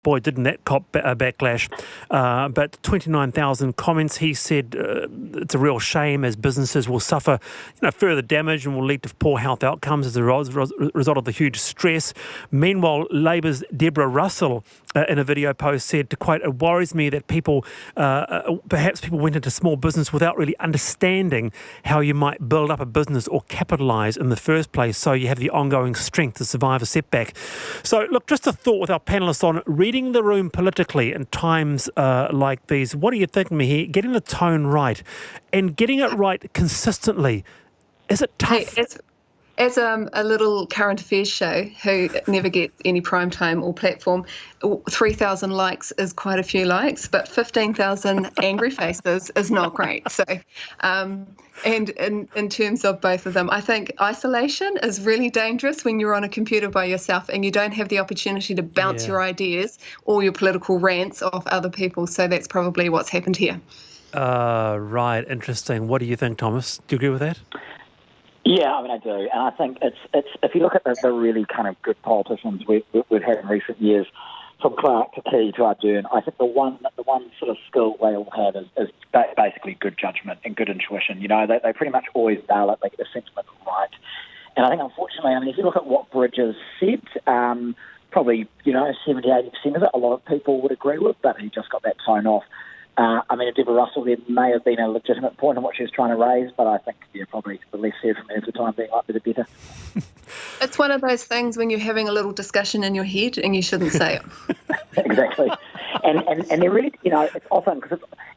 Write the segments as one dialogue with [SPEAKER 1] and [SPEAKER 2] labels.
[SPEAKER 1] Boy, didn't that cop backlash. But 29,000 comments. He said it's a real shame as businesses will suffer further damage and will lead to poor health outcomes as a result of the huge stress. Meanwhile, Labour's Deborah Russell in a video post said, to quote, "It worries me that perhaps people went into small business without really understanding how you might build up a business or capitalise in the first place, so you have the ongoing strength to survive a setback." So, look, just a thought with our panellists on reading the room politically in times like these. What do you think, Mihi? Getting the tone right and getting it right consistently, is it tough?
[SPEAKER 2] Hey, as a little current affairs show who never gets any prime time or platform, 3,000 likes is quite a few likes, but 15,000 angry faces is not great. So, and in terms of both of them, I think isolation is really dangerous when you're on a computer by yourself and you don't have the opportunity to bounce your ideas or your political rants off other people. So that's probably what's happened here.
[SPEAKER 1] Right, interesting. What do you think, Thomas? Do you agree with that?
[SPEAKER 3] Yeah, I mean, I do, and I think it's if you look at the really kind of good politicians we've had in recent years, from Clark to Key to Ardern, I think the one sort of skill they all have is basically good judgment and good intuition. They pretty much always nail it, they get the sentiment right. And I think, unfortunately, if you look at what Bridges said, probably 70-80% of it, a lot of people would agree with, but he just got that tone off. Deborah Russell, there may have been a legitimate point on what she was trying to raise, but I think, probably the less said from her for the time being might be the better.
[SPEAKER 2] It's one of those things when you're having a little discussion in your head and you shouldn't say it.
[SPEAKER 3] Exactly. And they're really, it's often,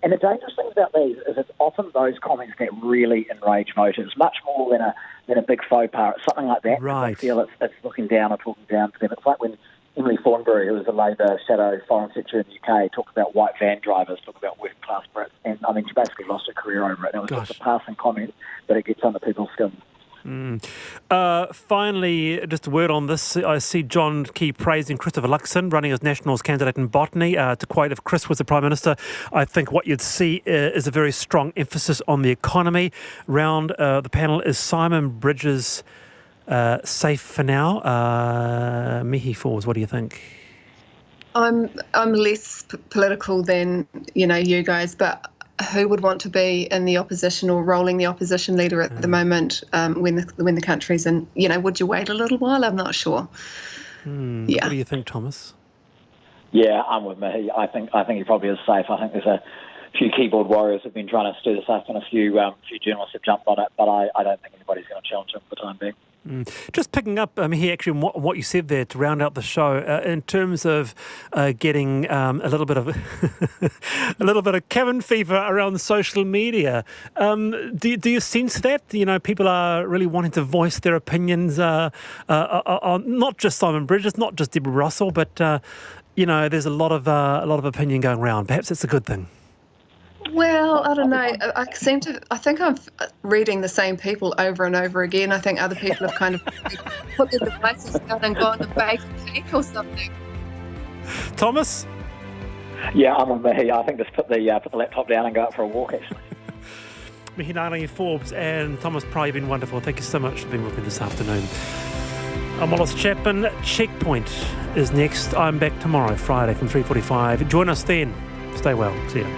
[SPEAKER 3] and the dangerous thing about these is it's often those comments that really enrage voters, much more than a big faux pas, something like that.
[SPEAKER 1] Right.
[SPEAKER 3] I feel it's looking down or talking down to them. It's like when Emily Thornberry, who was a Labour shadow foreign secretary in the UK, talked about white van drivers, talked about working-class Brits, and she basically lost her career over it. And it was just a passing comment, but it gets under people's skin.
[SPEAKER 1] Finally, just a word on this. I see John Key praising Christopher Luxon running as Nationals candidate in botany. To quote, if Chris was the Prime Minister, I think what you'd see is a very strong emphasis on the economy. Round the panel is Simon Bridges safe for now. Mihi Forbes, what do you think?
[SPEAKER 2] I'm less political than you guys, but who would want to be in the opposition or rolling the opposition leader at the moment when the country's in? Would you wait a little while? I'm not sure.
[SPEAKER 1] Yeah. What do you think, Thomas?
[SPEAKER 3] Yeah, I'm with Mihi. I think he probably is safe. I think there's a few keyboard warriors have been trying to stir this up, and a few journalists have jumped on it, but I don't think anybody's going to challenge him for the time being.
[SPEAKER 1] Just picking up here, actually, what you said there to round out the show, in terms of getting a little bit of cabin fever around social media. Do you sense that people are really wanting to voice their opinions on not just Simon Bridges, not just Deborah Russell, but there's a lot of opinion going around. Perhaps it's a good thing.
[SPEAKER 2] Well, I don't know. I think I'm reading the same people over and over again. I think other people have kind of put their devices down and gone to bake a cake or something.
[SPEAKER 1] Thomas?
[SPEAKER 3] Yeah, I'm on Mihi. I think just put the laptop down and go out for a walk, actually.
[SPEAKER 1] Mihi Forbes and Thomas Pry, you've been wonderful. Thank you so much for being with me this afternoon. I'm Wallace Chapman. Checkpoint is next. I'm back tomorrow, Friday, from 3:45. Join us then. Stay well. See you.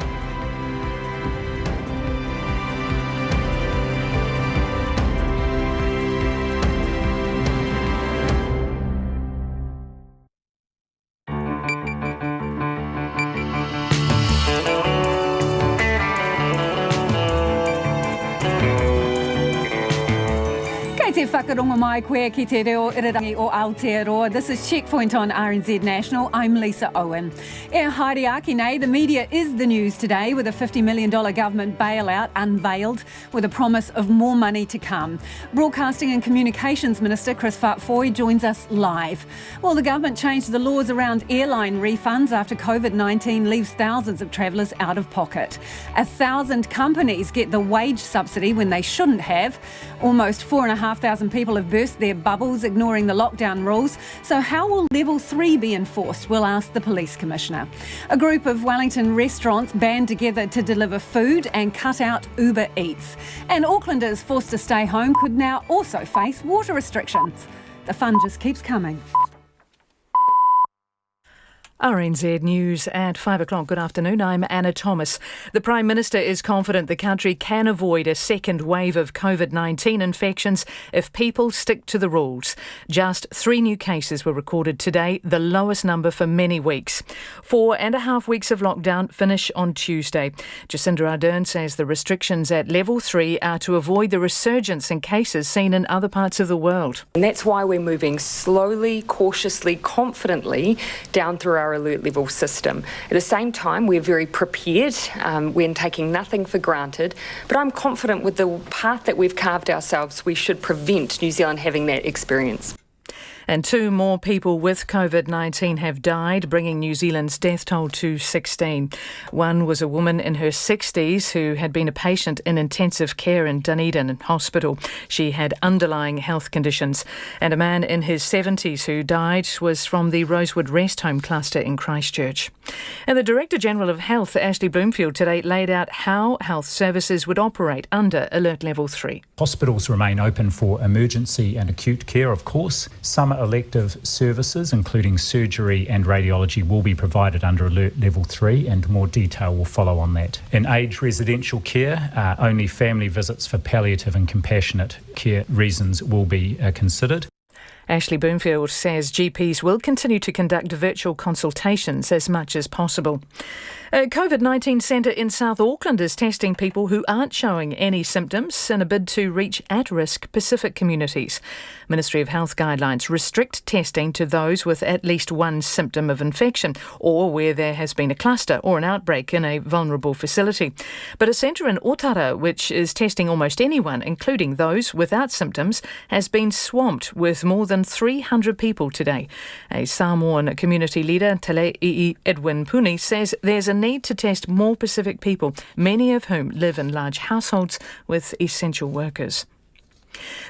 [SPEAKER 4] Whakarongo mai koe ki te reo irarangi o Aotearoa. This is Checkpoint on RNZ National. I'm Lisa Owen. E haere aki nei, the media is the news today with a $50 million government bailout unveiled with a promise of more money to come. Broadcasting and Communications Minister Chris Foy joins us live. Well, the government changed the laws around airline refunds after COVID-19 leaves thousands of travellers out of pocket. 1,000 companies get the wage subsidy when they shouldn't have. Almost 4,500 people have burst their bubbles, ignoring the lockdown rules. So how will level 3 be enforced? We'll ask the Police Commissioner. A group of Wellington restaurants band together to deliver food and cut out Uber Eats. And Aucklanders forced to stay home could now also face water restrictions. The fun just keeps coming.
[SPEAKER 5] RNZ News at 5 o'clock. Good afternoon. I'm Anna Thomas. The Prime Minister is confident the country can avoid a second wave of COVID-19 infections if people stick to the rules. Just 3 new cases were recorded today, the lowest number for many weeks. 4.5 weeks of lockdown finish on Tuesday. Jacinda Ardern says the restrictions at level 3 are to avoid the resurgence in cases seen in other parts of the world.
[SPEAKER 6] And that's why we're moving slowly, cautiously, confidently down through our alert level system. At the same time, we're very prepared. We're taking nothing for granted. But I'm confident with the path that we've carved ourselves, we should prevent New Zealand having that experience.
[SPEAKER 5] And 2 more people with COVID-19 have died, bringing New Zealand's death toll to 16. One was a woman in her 60s who had been a patient in intensive care in Dunedin Hospital. She had underlying health conditions. And a man in his 70s who died was from the Rosewood Rest Home cluster in Christchurch. And the Director General of Health, Ashley Bloomfield, today laid out how health services would operate under Alert Level 3.
[SPEAKER 7] Hospitals remain open for emergency and acute care, of course. Some elective services, including surgery and radiology, will be provided under Alert Level 3, and more detail will follow on that. In aged residential care, only family visits for palliative and compassionate care reasons will be considered.
[SPEAKER 5] Ashley Bloomfield says GPs will continue to conduct virtual consultations as much as possible. A COVID-19 centre in South Auckland is testing people who aren't showing any symptoms in a bid to reach at-risk Pacific communities. Ministry of Health guidelines restrict testing to those with at least one symptom of infection or where there has been a cluster or an outbreak in a vulnerable facility. But a centre in Otara, which is testing almost anyone, including those without symptoms, has been swamped with more than 300 people today. A Samoan community leader, Tele'i Edwin Puni, says there's a need to test more Pacific people, many of whom live in large households with essential workers.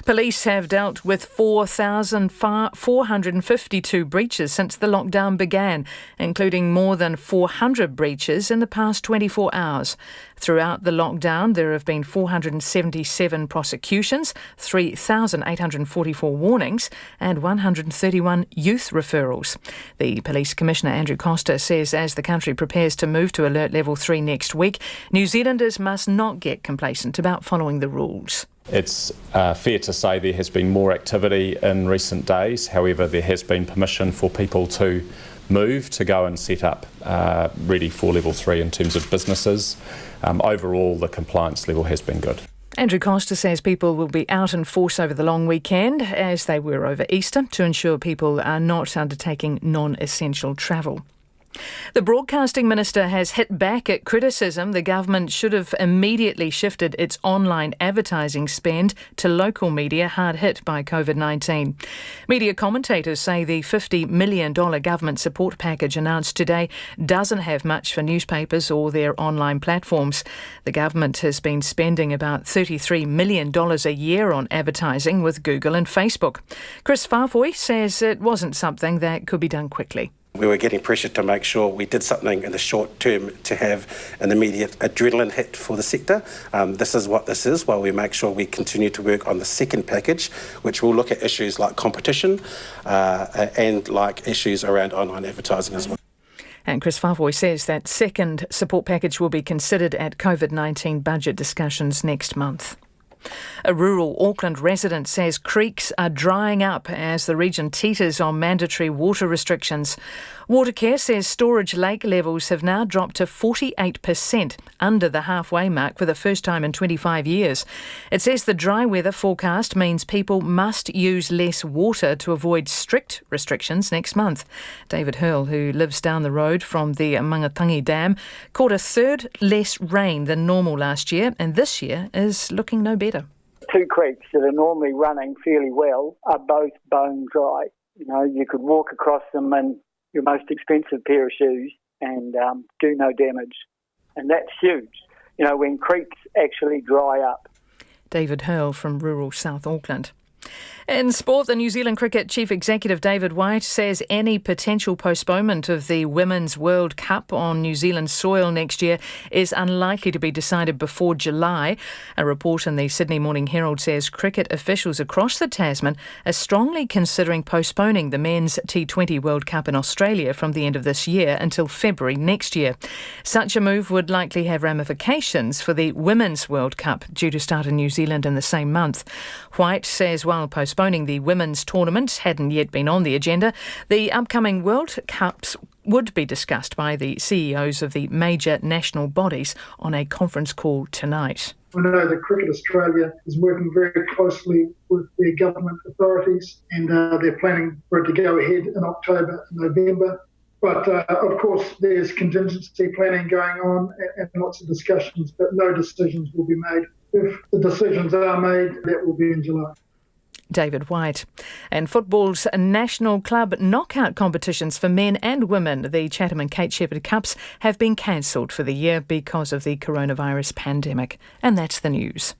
[SPEAKER 5] Police have dealt with 4,452 breaches since the lockdown began, including more than 400 breaches in the past 24 hours. Throughout the lockdown, there have been 477 prosecutions, 3,844 warnings and 131 youth referrals. The Police Commissioner, Andrew Costa, says as the country prepares to move to Alert Level 3 next week, New Zealanders must not get complacent about following the rules.
[SPEAKER 8] It's fair to say there has been more activity in recent days. However, there has been permission for people to move to go and set up ready for Level 3 in terms of businesses. Overall, the compliance level has been good.
[SPEAKER 5] Andrew Costa says people will be out in force over the long weekend, as they were over Easter, to ensure people are not undertaking non-essential travel. The Broadcasting Minister has hit back at criticism the government should have immediately shifted its online advertising spend to local media hard hit by COVID-19. Media commentators say the $50 million government support package announced today doesn't have much for newspapers or their online platforms. The government has been spending about $33 million a year on advertising with Google and Facebook. Chris Farfoy says it wasn't something that could be done quickly.
[SPEAKER 9] We were getting pressure to make sure we did something in the short term to have an immediate adrenaline hit for the sector. This is what this is, while we make sure we continue to work on the second package, which will look at issues like competition and like issues around online advertising as well.
[SPEAKER 5] And Chris Farfoy says that second support package will be considered at COVID-19 budget discussions next month. A rural Auckland resident says creeks are drying up as the region teeters on mandatory water restrictions. Watercare says storage lake levels have now dropped to 48%, under the halfway mark for the first time in 25 years. It says the dry weather forecast means people must use less water to avoid strict restrictions next month. David Hurl, who lives down the road from the Mangatangi Dam, caught a third less rain than normal last year, and this year is looking no better.
[SPEAKER 10] 2 creeks that are normally running fairly well are both bone dry. You know, you could walk across them in your most expensive pair of shoes and do no damage. And that's huge, you know, when creeks actually dry up.
[SPEAKER 5] David Hurl from rural South Auckland. In sport, the New Zealand Cricket Chief Executive David White says any potential postponement of the Women's World Cup on New Zealand soil next year is unlikely to be decided before July. A report in the Sydney Morning Herald says cricket officials across the Tasman are strongly considering postponing the Men's T20 World Cup in Australia from the end of this year until February next year. Such a move would likely have ramifications for the Women's World Cup, due to start in New Zealand in the same month. White says while postponing the women's tournament hadn't yet been on the agenda, the upcoming World Cups would be discussed by the CEOs of the major national bodies on a conference call tonight.
[SPEAKER 11] I know that Cricket Australia is working very closely with their government authorities, and they're planning for it to go ahead in October and November. But of course, there's contingency planning going on and lots of discussions, but no decisions will be made. If the decisions are made, that will be in July.
[SPEAKER 5] David White. And football's national club knockout competitions for men and women, the Chatham and Kate Shepherd Cups, have been cancelled for the year because of the coronavirus pandemic. And that's the news.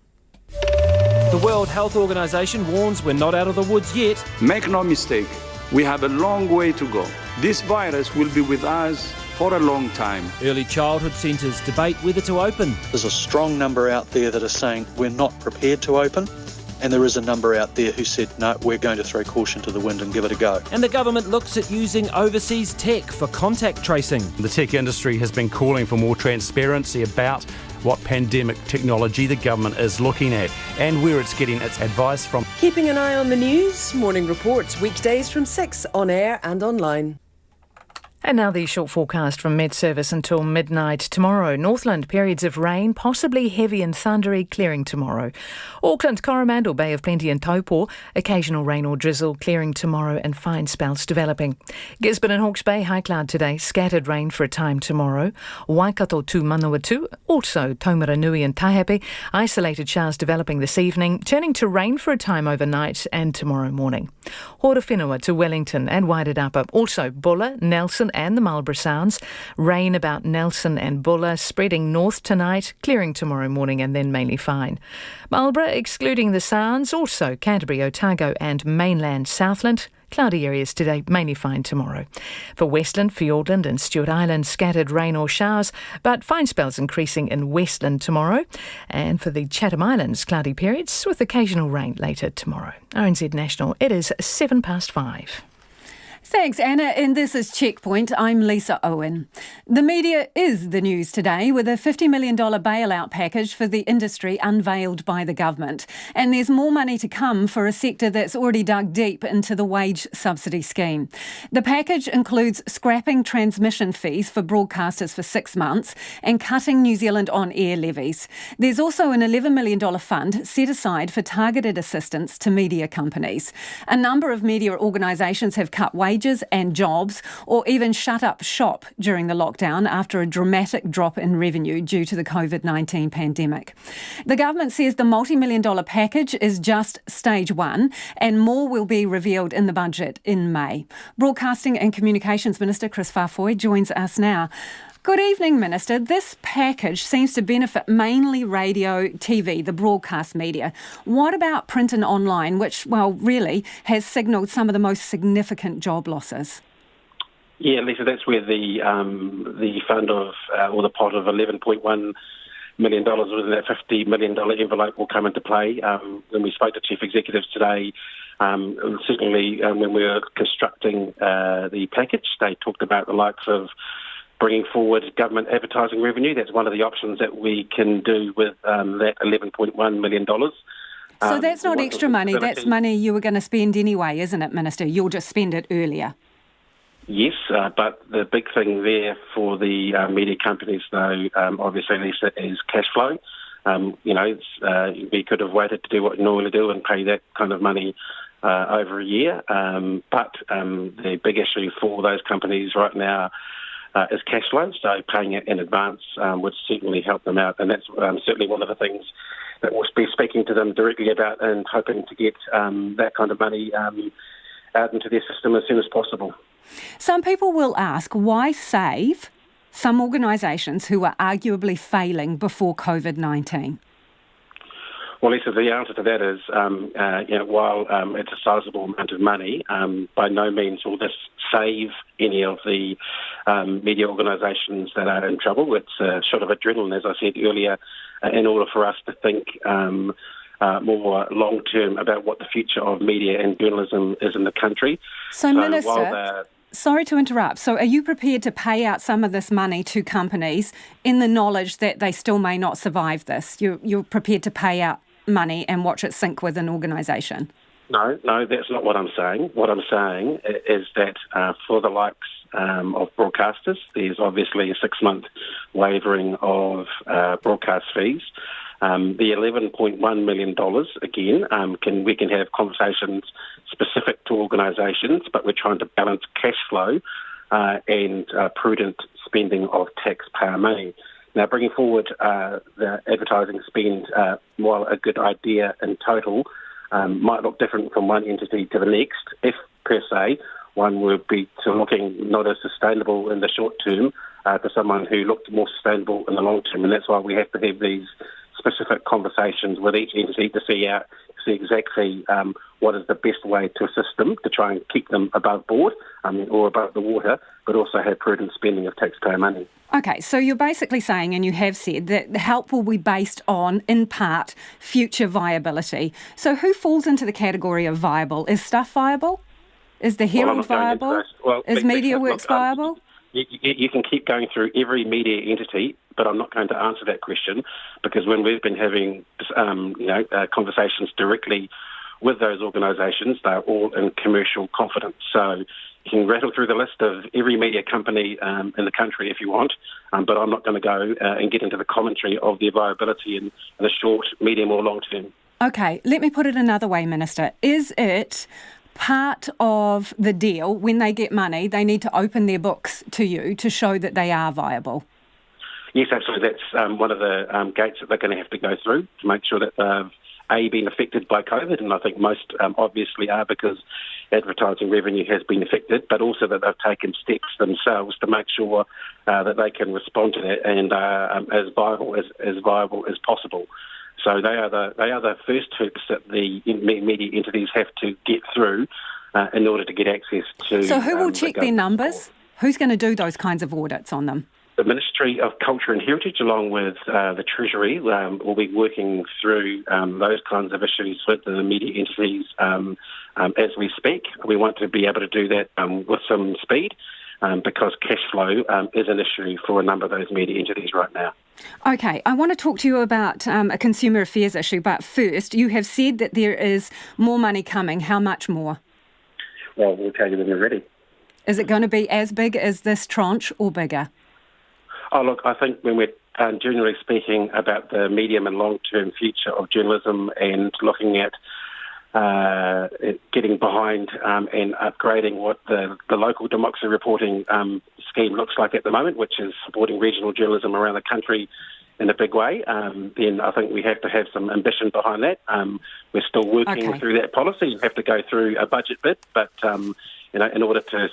[SPEAKER 12] The World Health Organization warns we're not out of the woods yet.
[SPEAKER 13] Make no mistake, we have a long way to go. This virus will be with us for a long time.
[SPEAKER 12] Early childhood centres debate whether to open.
[SPEAKER 14] There's a strong number out there that are saying we're not prepared to open. And there is a number out there who said, no, we're going to throw caution to the wind and give it a go.
[SPEAKER 12] And the government looks at using overseas tech for contact tracing.
[SPEAKER 15] The tech industry has been calling for more transparency about what pandemic technology the government is looking at and where it's getting its advice from.
[SPEAKER 16] Keeping an eye on the news, morning reports, weekdays from 6 on air and online.
[SPEAKER 5] And now the short forecast from Met Service until midnight tomorrow. Northland, periods of rain, possibly heavy and thundery, clearing tomorrow. Auckland, Coromandel, Bay of Plenty and Taupo, occasional rain or drizzle, clearing tomorrow and fine spells developing. Gisborne and Hawke's Bay, high cloud today, scattered rain for a time tomorrow. Waikato to Manawatu, also Taumaranui and Taihape, isolated showers developing this evening, turning to rain for a time overnight and tomorrow morning. Horowhenua to Wellington and Wairarapa, also Bulla, Nelson and the Marlborough Sounds. Rain about Nelson and Bulla, spreading north tonight, clearing tomorrow morning and then mainly fine. Marlborough, excluding the Sounds, also Canterbury, Otago and mainland Southland. Cloudy areas today, mainly fine tomorrow. For Westland, Fiordland and Stewart Island, scattered rain or showers, but fine spells increasing in Westland tomorrow. And for the Chatham Islands, cloudy periods with occasional rain later tomorrow. RNZ National, it is 5:07.
[SPEAKER 4] Thanks, Anna. And this is Checkpoint. I'm Lisa Owen. The media is the news today, with a $50 million bailout package for the industry unveiled by the government. And there's more money to come for a sector that's already dug deep into the wage subsidy scheme. The package includes scrapping transmission fees for broadcasters for 6 months and cutting New Zealand on-air levies. There's also an $11 million fund set aside for targeted assistance to media companies. A number of media organisations have cut wages and jobs, or even shut up shop during the lockdown after a dramatic drop in revenue due to the COVID-19 pandemic. The government says the multi-million-dollar package is just stage one, and more will be revealed in the budget in May. Broadcasting and Communications Minister Chris Fafoy joins us now. Good evening, Minister. This package seems to benefit mainly radio, TV, the broadcast media. What about print and online, which, well, really has signalled some of the most significant job losses?
[SPEAKER 9] Yeah, Lisa, that's where the fund of, or the pot of $11.1 million within that $50 million envelope will come into play. When we spoke to chief executives today, certainly when we were constructing the package, they talked about the likes of bringing forward government advertising revenue. That's one of the options that we can do with that $11.1 million.
[SPEAKER 4] So that's not extra money. That's money you were going to spend anyway, isn't it, Minister? You'll just spend it earlier. Yes,
[SPEAKER 9] but the big thing there for the media companies, though, obviously, Lisa, is cash flow. We could have waited to do what we normally do and pay that kind of money over a year. But the big issue for those companies right now is cash flow, so paying it in advance would certainly help them out, and that's certainly one of the things that we'll be speaking to them directly about and hoping to get that kind of money out into their system as soon as possible.
[SPEAKER 4] Some people will ask, why save some organisations who are arguably failing before COVID-19?
[SPEAKER 9] Well, Lisa, the answer to that is, while it's a sizable amount of money, by no means will this save any of the media organisations that are in trouble. It's a shot of adrenaline, as I said earlier, in order for us to think more long-term about what the future of media and journalism is in the country.
[SPEAKER 4] So Minister, sorry to interrupt. So are you prepared to pay out some of this money to companies in the knowledge that they still may not survive this? You're prepared to pay out money and watch it sink with an organisation?
[SPEAKER 9] No, that's not what I'm saying. What I'm saying is that for the likes of broadcasters, there's obviously a 6-month waivering of broadcast fees. The $11.1 million, again, we can have conversations specific to organisations, but we're trying to balance cash flow and prudent spending of taxpayer money. Now, bringing forward the advertising spend, while a good idea in total, might look different from one entity to the next, if, per se, one would be looking not as sustainable in the short term to someone who looked more sustainable in the long term. And that's why we have to have these specific conversations with each entity to see exactly what is the best way to assist them to try and keep them above board or above the water, but also have prudent spending of taxpayer money.
[SPEAKER 4] Okay, so you're basically saying, and you have said, that the help will be based on, in part, future viability. So who falls into the category of viable? Is Stuff viable? Is the Herald viable? Is MediaWorks viable?
[SPEAKER 9] You can keep going through every media entity, but I'm not going to answer that question because when we've been having conversations directly with those organisations, they're all in commercial confidence. So you can rattle through the list of every media company in the country if you want, but I'm not going to go and get into the commentary of their viability in the short, medium or long term.
[SPEAKER 4] Okay, let me put it another way, Minister. Is it part of the deal, when they get money, they need to open their books to you to show that they are viable?
[SPEAKER 9] Yes, absolutely. That's one of the gates that they're going to have to go through to make sure that they've been affected by COVID, and I think most obviously are because advertising revenue has been affected, but also that they've taken steps themselves to make sure that they can respond to that and as viable as possible. So they are the first hoops that the media entities have to get through in order to get access to.
[SPEAKER 4] So who will check their numbers? Who's going to do those kinds of audits on them?
[SPEAKER 9] The Ministry of Culture and Heritage, along with the Treasury, will be working through those kinds of issues with the media entities as we speak. We want to be able to do that with some speed because cash flow is an issue for a number of those media entities right now.
[SPEAKER 4] Okay, I want to talk to you about a consumer affairs issue, but first, you have said that there is more money coming. How much more?
[SPEAKER 9] Well, we'll tell you when we're ready.
[SPEAKER 4] Is it going to be as big as this tranche or bigger?
[SPEAKER 9] Oh, look, I think when we're generally speaking about the medium and long-term future of journalism and looking at getting behind and upgrading what the local democracy reporting scheme looks like at the moment, which is supporting regional journalism around the country in a big way, then I think we have to have some ambition behind that. We're still working through that policy. You have to go through a budget bit, but in order to,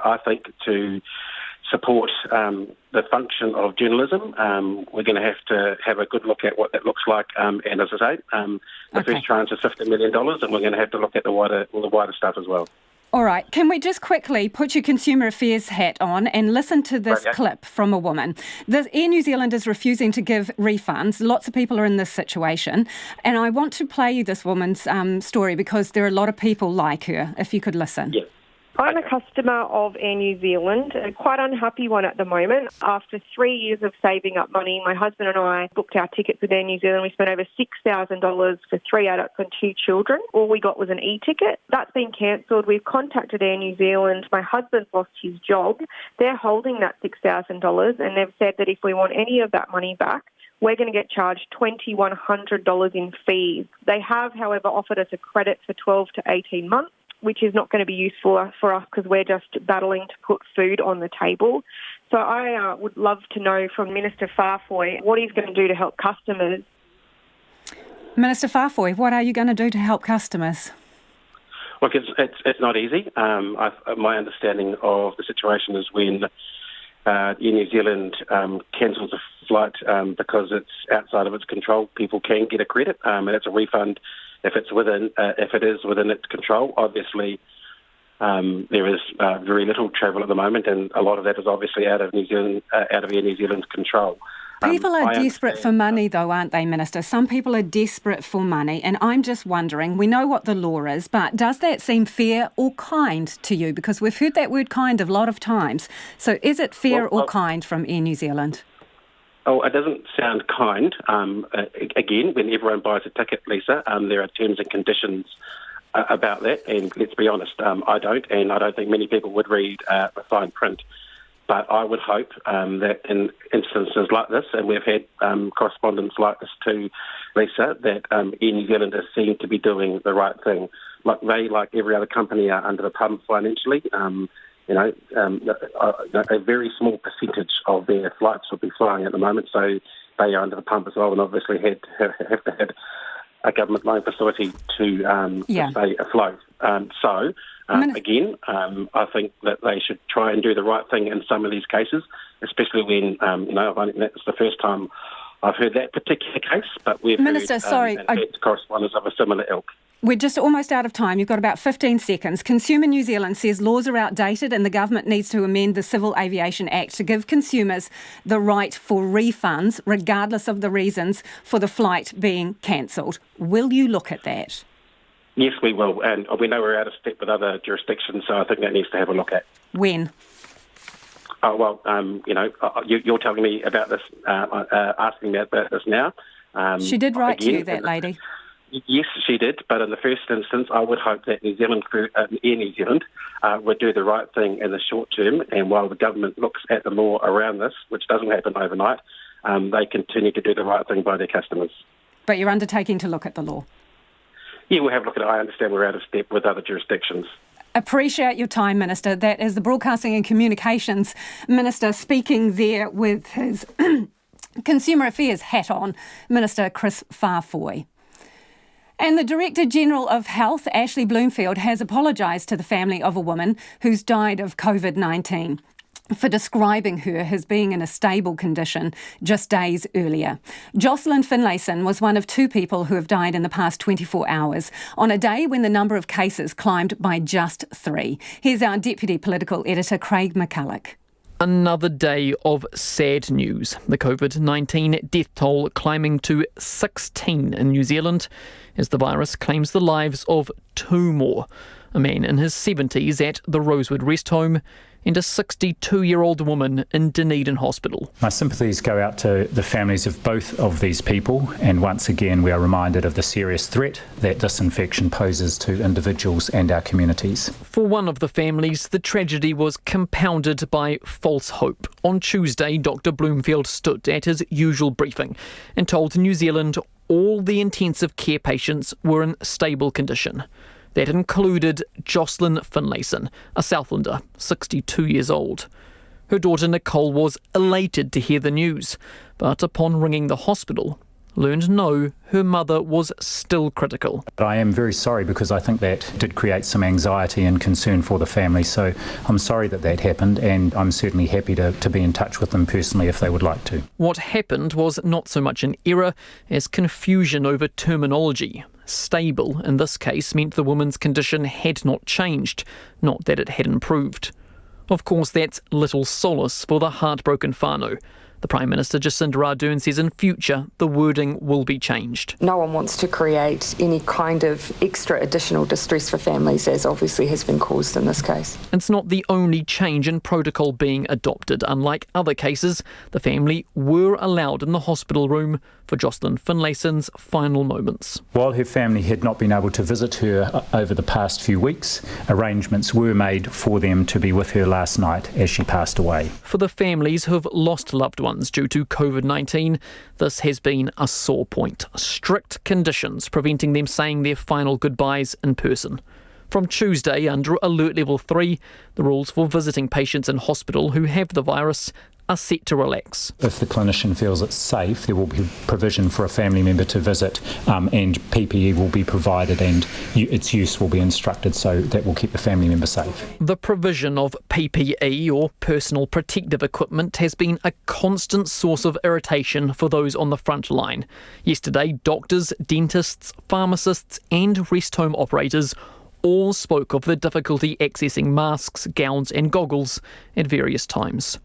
[SPEAKER 9] I think, to support the function of journalism, we're going to have a good look at what that looks like. And as I say, the first tranche is $50 million, and we're going to have to look at all the wider stuff as well.
[SPEAKER 4] All right. Can we just quickly put your consumer affairs hat on and listen to this clip from a woman? Air New Zealand is refusing to give refunds. Lots of people are in this situation. And I want to play you this woman's story because there are a lot of people like her, if you could listen.
[SPEAKER 9] Yeah.
[SPEAKER 17] I'm a customer of Air New Zealand, a quite unhappy one at the moment. After 3 years of saving up money, my husband and I booked our tickets with Air New Zealand. We spent over $6,000 for 3 adults and 2 children. All we got was an e-ticket. That's been cancelled. We've contacted Air New Zealand. My husband's lost his job. They're holding that $6,000 and they've said that if we want any of that money back, we're going to get charged $2,100 in fees. They have, however, offered us a credit for 12 to 18 months. Which is not going to be useful for us because we're just battling to put food on the table. So I would love to know from Minister Farfoy what he's going to do to help customers.
[SPEAKER 4] Minister Farfoy, what are you going to do to help customers?
[SPEAKER 9] Look, it's not easy. My understanding of the situation is when Air New Zealand cancels a flight because it's outside of its control, people can get a credit, and it's a refund if it is within its control. Obviously, there is very little travel at the moment, and a lot of that is obviously out of Air New Zealand's control.
[SPEAKER 4] People are desperate for money, though, aren't they, Minister? Some people are desperate for money, and I'm just wondering, we know what the law is, but does that seem fair or kind to you? Because we've heard that word kind a lot of times. So is it fair or kind from Air New Zealand?
[SPEAKER 9] Oh, it doesn't sound kind. Again, when everyone buys a ticket, Lisa, there are terms and conditions about that, and let's be honest, I don't, and I don't think many people would read the fine print. But I would hope that in instances like this, and we've had correspondence like this too, Lisa, that Air New Zealand is seen to be doing the right thing. Like every other company, are under the pump financially. A very small percentage of their flights will be flying at the moment, so they are under the pump as well, and obviously have to have a government loan facility to stay afloat. Again, I think that they should try and do the right thing in some of these cases, especially when, I think that's the first time I've heard that particular case, but we've
[SPEAKER 4] Minister,
[SPEAKER 9] heard correspondence of a similar ilk.
[SPEAKER 4] We're just almost out of time. You've got about 15 seconds. Consumer New Zealand says laws are outdated and the government needs to amend the Civil Aviation Act to give consumers the right for refunds, regardless of the reasons for the flight being cancelled. Will you look at that?
[SPEAKER 9] Yes, we will, and we know we're out of step with other jurisdictions, so I think that needs to have a look at.
[SPEAKER 4] When?
[SPEAKER 9] You're telling me about this, asking me about this now.
[SPEAKER 4] She did write to you, that lady.
[SPEAKER 9] Yes, she did, but in the first instance, I would hope that Air New Zealand would do the right thing in the short term, and while the government looks at the law around this, which doesn't happen overnight, they continue to do the right thing by their customers.
[SPEAKER 4] But you're undertaking to look at the law?
[SPEAKER 9] Yeah, we'll have a look at it. I understand we're out of step with other jurisdictions.
[SPEAKER 4] Appreciate your time, Minister. That is the Broadcasting and Communications Minister speaking there with his Consumer Affairs hat on, Minister Chris Farfoy. And the Director General of Health, Ashley Bloomfield, has apologised to the family of a woman who's died of COVID-19 for describing her as being in a stable condition just days earlier. Jocelyn Finlayson was one of 2 people who have died in the past 24 hours, on a day when the number of cases climbed by just 3. Here's our Deputy Political Editor, Craig McCulloch.
[SPEAKER 18] Another day of sad news. The COVID-19 death toll climbing to 16 in New Zealand as the virus claims the lives of 2 more. A man in his 70s at the Rosewood Rest Home and a 62-year-old woman in Dunedin Hospital.
[SPEAKER 7] My sympathies go out to the families of both of these people, and once again we are reminded of the serious threat that this infection poses to individuals and our communities.
[SPEAKER 18] For one of the families, the tragedy was compounded by false hope. On Tuesday, Dr. Bloomfield stood at his usual briefing and told New Zealand all the intensive care patients were in stable condition. That included Jocelyn Finlayson, a Southlander, 62 years old. Her daughter Nicole was elated to hear the news, but upon ringing the hospital, learned no, her mother was still critical.
[SPEAKER 7] I am very sorry because I think that did create some anxiety and concern for the family, so I'm sorry that happened, and I'm certainly happy to be in touch with them personally if they would like to.
[SPEAKER 18] What happened was not so much an error as confusion over terminology. Stable, in this case, meant the woman's condition had not changed, not that it had improved. Of course, that's little solace for the heartbroken whānau. The Prime Minister Jacinda Ardern says in future the wording will be changed.
[SPEAKER 6] No one wants to create any kind of extra additional distress for families, as obviously has been caused in this case.
[SPEAKER 18] It's not the only change in protocol being adopted. Unlike other cases, the family were allowed in the hospital room for Jocelyn Finlayson's final moments.
[SPEAKER 7] While her family had not been able to visit her over the past few weeks, arrangements were made for them to be with her last night as she passed away.
[SPEAKER 18] For the families who have lost loved ones due to COVID-19, this has been a sore point. Strict conditions preventing them saying their final goodbyes in person. From Tuesday, under Alert Level 3, the rules for visiting patients in hospital who have the virus are set to relax.
[SPEAKER 7] If the clinician feels it's safe, there will be provision for a family member to visit, and PPE will be provided and its use will be instructed, so that will keep the family member safe.
[SPEAKER 18] The provision of PPE or personal protective equipment has been a constant source of irritation for those on the front line. Yesterday, doctors, dentists, pharmacists and rest home operators all spoke of the difficulty accessing masks, gowns and goggles at various times.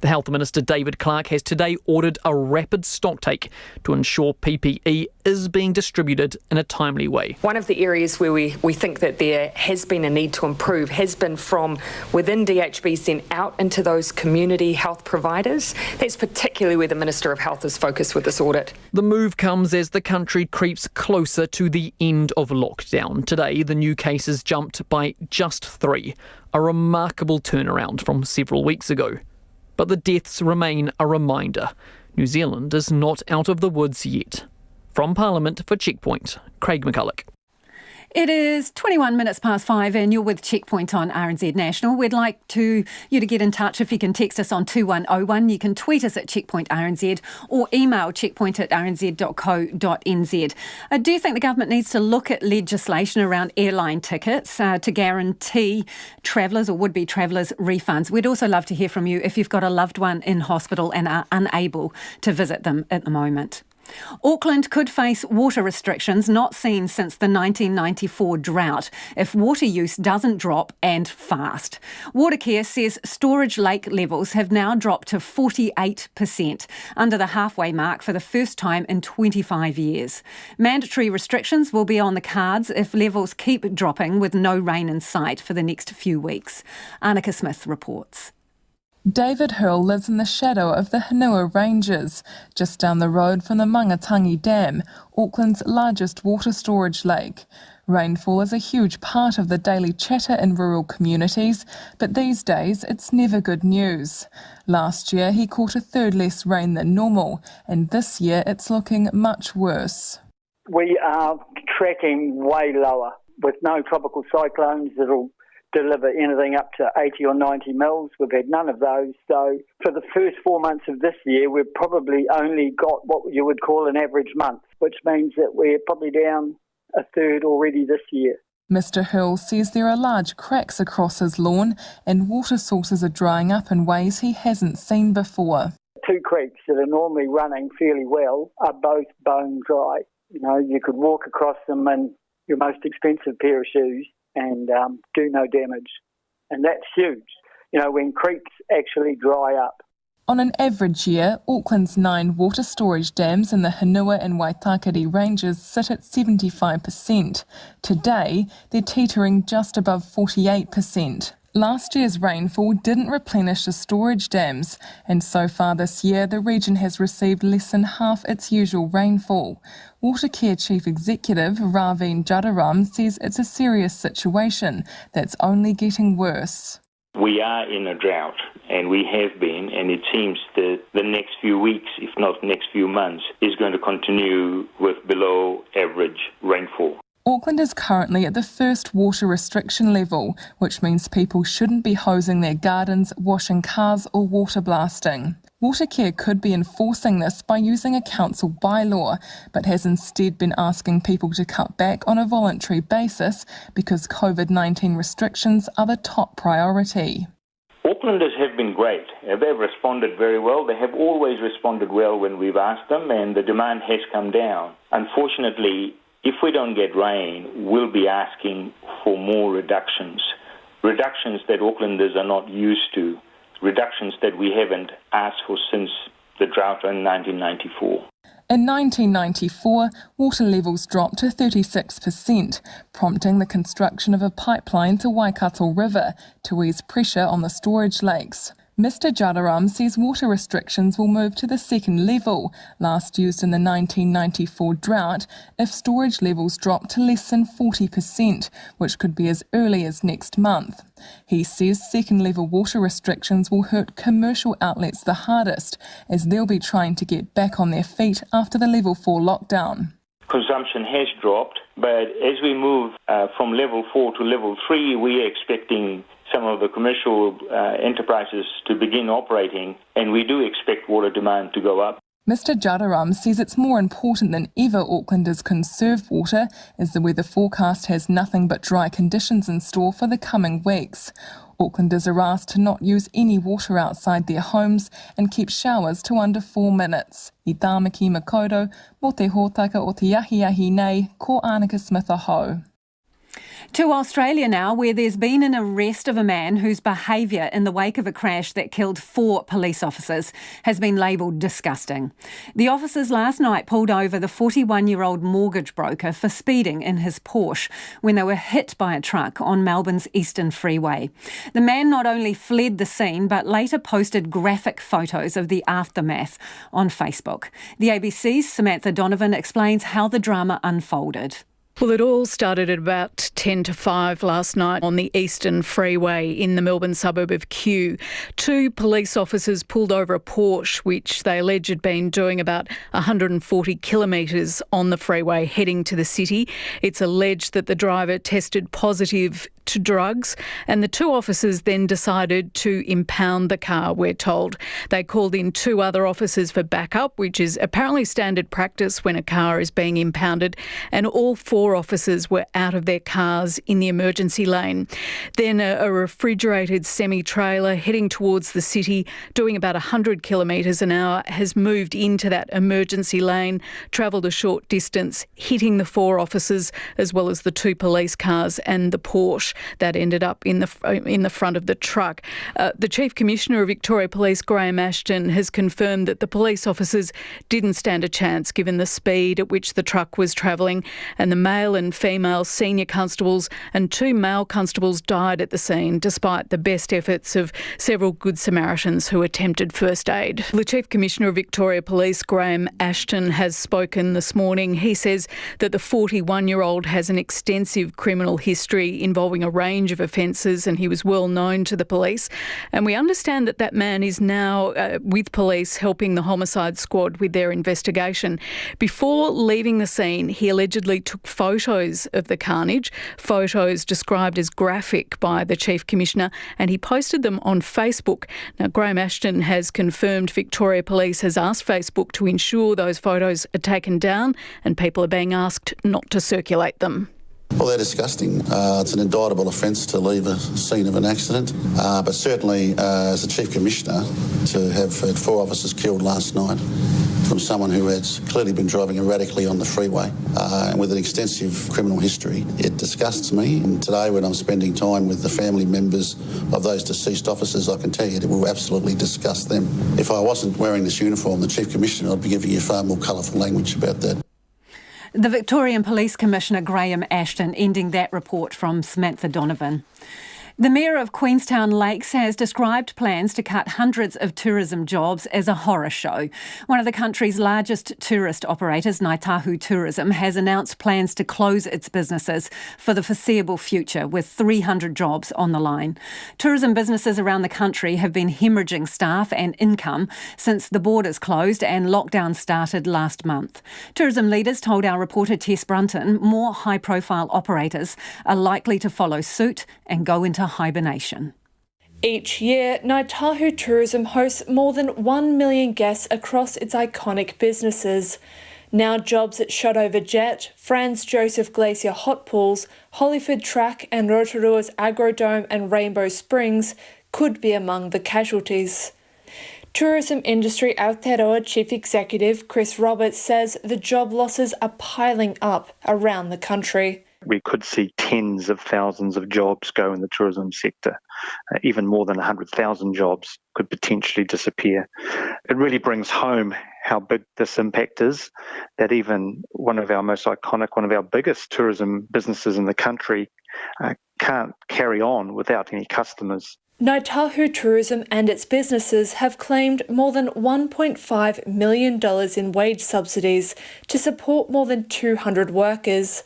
[SPEAKER 18] The Health Minister David Clark has today ordered a rapid stocktake to ensure PPE is being distributed in a timely way.
[SPEAKER 6] One of the areas where we think that there has been a need to improve has been from within DHBs then out into those community health providers. That's particularly where the Minister of Health is focused with this audit.
[SPEAKER 18] The move comes as the country creeps closer to the end of lockdown. Today, the new cases jumped by just 3, a remarkable turnaround from several weeks ago. But the deaths remain a reminder. New Zealand is not out of the woods yet. From Parliament for Checkpoint, Craig McCulloch.
[SPEAKER 4] It is 21 minutes past 5 and you're with Checkpoint on RNZ National. We'd like you to get in touch. If you can text us on 2101, you can tweet us at Checkpoint RNZ or email checkpoint@rnz.co.nz. Do you think the government needs to look at legislation around airline tickets to guarantee travellers or would-be travellers refunds? We'd also love to hear from you if you've got a loved one in hospital and are unable to visit them at the moment. Auckland could face water restrictions not seen since the 1994 drought if water use doesn't drop and fast. Watercare says storage lake levels have now dropped to 48%, under the halfway mark for the first time in 25 years. Mandatory restrictions will be on the cards if levels keep dropping with no rain in sight for the next few weeks. Annika Smith reports.
[SPEAKER 19] David Hurl lives in the shadow of the Henua Ranges, just down the road from the Mangatangi Dam, Auckland's largest water storage lake. Rainfall is a huge part of the daily chatter in rural communities, but these days it's never good news. Last year he caught a third less rain than normal, and this year it's looking much worse.
[SPEAKER 10] We are tracking way lower with no tropical cyclones that'll deliver anything up to 80 or 90 mils. We've had none of those. So for the first 4 months of this year, we've probably only got what you would call an average month, which means that we're probably down a third already this year.
[SPEAKER 19] Mr Hurl says there are large cracks across his lawn and water sources are drying up in ways he hasn't seen before.
[SPEAKER 10] 2 creeks that are normally running fairly well are both bone dry. You know, you could walk across them in your most expensive pair of shoes and do no damage. And that's huge, you know, when creeks actually dry up.
[SPEAKER 19] On an average year, Auckland's 9 water storage dams in the Henua and Waitakere ranges sit at 75%. Today, they're teetering just above 48%. Last year's rainfall didn't replenish the storage dams, and so far this year the region has received less than half its usual rainfall. Watercare Chief Executive Raveen Jadaram says it's a serious situation that's only getting worse.
[SPEAKER 20] We are in a drought, and we have been, and it seems that the next few weeks, if not next few months, is going to continue with below average rainfall.
[SPEAKER 19] Auckland is currently at the first water restriction level, which means people shouldn't be hosing their gardens, washing cars or water blasting. Watercare could be enforcing this by using a council bylaw, but has instead been asking people to cut back on a voluntary basis because COVID-19 restrictions are the top priority.
[SPEAKER 20] Aucklanders have been great. They've responded very well. They have always responded well when we've asked them, and the demand has come down. Unfortunately, if we don't get rain, we'll be asking for more reductions that Aucklanders are not used to, reductions that we haven't asked for since the drought in 1994.
[SPEAKER 19] In 1994, water levels dropped to 36%, prompting the construction of a pipeline to Waikato River to ease pressure on the storage lakes. Mr Jadaram says water restrictions will move to the second level, last used in the 1994 drought, if storage levels drop to less than 40%, which could be as early as next month. He says second level water restrictions will hurt commercial outlets the hardest, as they'll be trying to get back on their feet after the level 4 lockdown.
[SPEAKER 20] Consumption has dropped, but as we move from level 4 to level 3, we are expecting some of the commercial enterprises to begin operating, and we do expect water demand to go up.
[SPEAKER 19] Mr Jadaram says it's more important than ever Aucklanders conserve water, as the weather forecast has nothing but dry conditions in store for the coming weeks. Aucklanders are asked to not use any water outside their homes and keep showers to under 4 minutes. I tāmaki makoto, mo te hōtaka o te ahi nei, ko Annika Smith aho.
[SPEAKER 4] To Australia now, where there's been an arrest of a man whose behaviour in the wake of a crash that killed 4 police officers has been labelled disgusting. The officers last night pulled over the 41-year-old mortgage broker for speeding in his Porsche when they were hit by a truck on Melbourne's Eastern Freeway. The man not only fled the scene but later posted graphic photos of the aftermath on Facebook. The ABC's Samantha Donovan explains how the drama unfolded.
[SPEAKER 21] Well, it all started at about 10 to 5 last night on the Eastern Freeway in the Melbourne suburb of Kew. 2 police officers pulled over a Porsche, which they allege had been doing about 140 kilometres on the freeway heading to the city. It's alleged that the driver tested positive to drugs, and the 2 officers then decided to impound the car, we're told. They called in 2 other officers for backup, which is apparently standard practice when a car is being impounded, and all 4 officers were out of their cars in the emergency lane. Then a refrigerated semi-trailer heading towards the city, doing about 100 kilometres an hour, has moved into that emergency lane, travelled a short distance, hitting the 4 officers as well as the 2 police cars and the Porsche that ended up in the front of the truck. The Chief Commissioner of Victoria Police, Graham Ashton, has confirmed that the police officers didn't stand a chance given the speed at which the truck was travelling, and the male and female senior constables and 2 male constables died at the scene despite the best efforts of several Good Samaritans who attempted first aid. The Chief Commissioner of Victoria Police, Graham Ashton, has spoken this morning. He says that the 41-year-old has an extensive criminal history involving a range of offences, and he was well known to the police. And we understand that that man is now with police helping the homicide squad with their investigation. Before leaving the scene, he allegedly took photos of the carnage, photos described as graphic by the Chief Commissioner, and he posted them on Facebook. Now, Graham Ashton has confirmed Victoria Police has asked Facebook to ensure those photos are taken down and people are being asked not to circulate them.
[SPEAKER 22] Well, they're disgusting. It's an indictable offence to leave a scene of an accident. But certainly, as the Chief Commissioner, to have had 4 officers killed last night from someone who has clearly been driving erratically on the freeway and with an extensive criminal history, it disgusts me. And today, when I'm spending time with the family members of those deceased officers, I can tell you it will absolutely disgust them. If I wasn't wearing this uniform, the Chief Commissioner, I'd be giving you far more colourful language about that.
[SPEAKER 4] The Victorian Police Commissioner Graham Ashton ending that report from Samantha Donovan. The Mayor of Queenstown Lakes has described plans to cut hundreds of tourism jobs as a horror show. One of the country's largest tourist operators, Ngāi Tahu Tourism, has announced plans to close its businesses for the foreseeable future, with 300 jobs on the line. Tourism businesses around the country have been hemorrhaging staff and income since the borders closed and lockdown started last month. Tourism leaders told our reporter Tess Brunton more high-profile operators are likely to follow suit and go into hibernation.
[SPEAKER 23] Each year, Ngāi Tahu Tourism hosts more than 1 million guests across its iconic businesses. Now jobs at Shotover Jet, Franz Joseph Glacier Hot Pools, Hollyford Track and Rotorua's Agrodome and Rainbow Springs could be among the casualties. Tourism Industry Aotearoa Chief Executive Chris Roberts says the job losses are piling up around the country.
[SPEAKER 24] We could see tens of thousands of jobs go in the tourism sector. Even more than 100,000 jobs could potentially disappear. It really brings home how big this impact is, that even one of our most iconic, one of our biggest tourism businesses in the country can't carry on without any customers.
[SPEAKER 23] Ngāi Tahu Tourism and its businesses have claimed more than $1.5 million in wage subsidies to support more than 200 workers.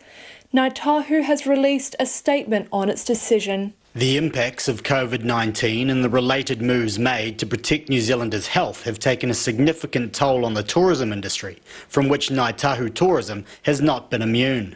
[SPEAKER 23] Ngāi Tahu has released a statement on its decision.
[SPEAKER 25] The impacts of COVID-19 and the related moves made to protect New Zealanders' health have taken a significant toll on the tourism industry, from which Ngāi Tahu Tourism has not been immune.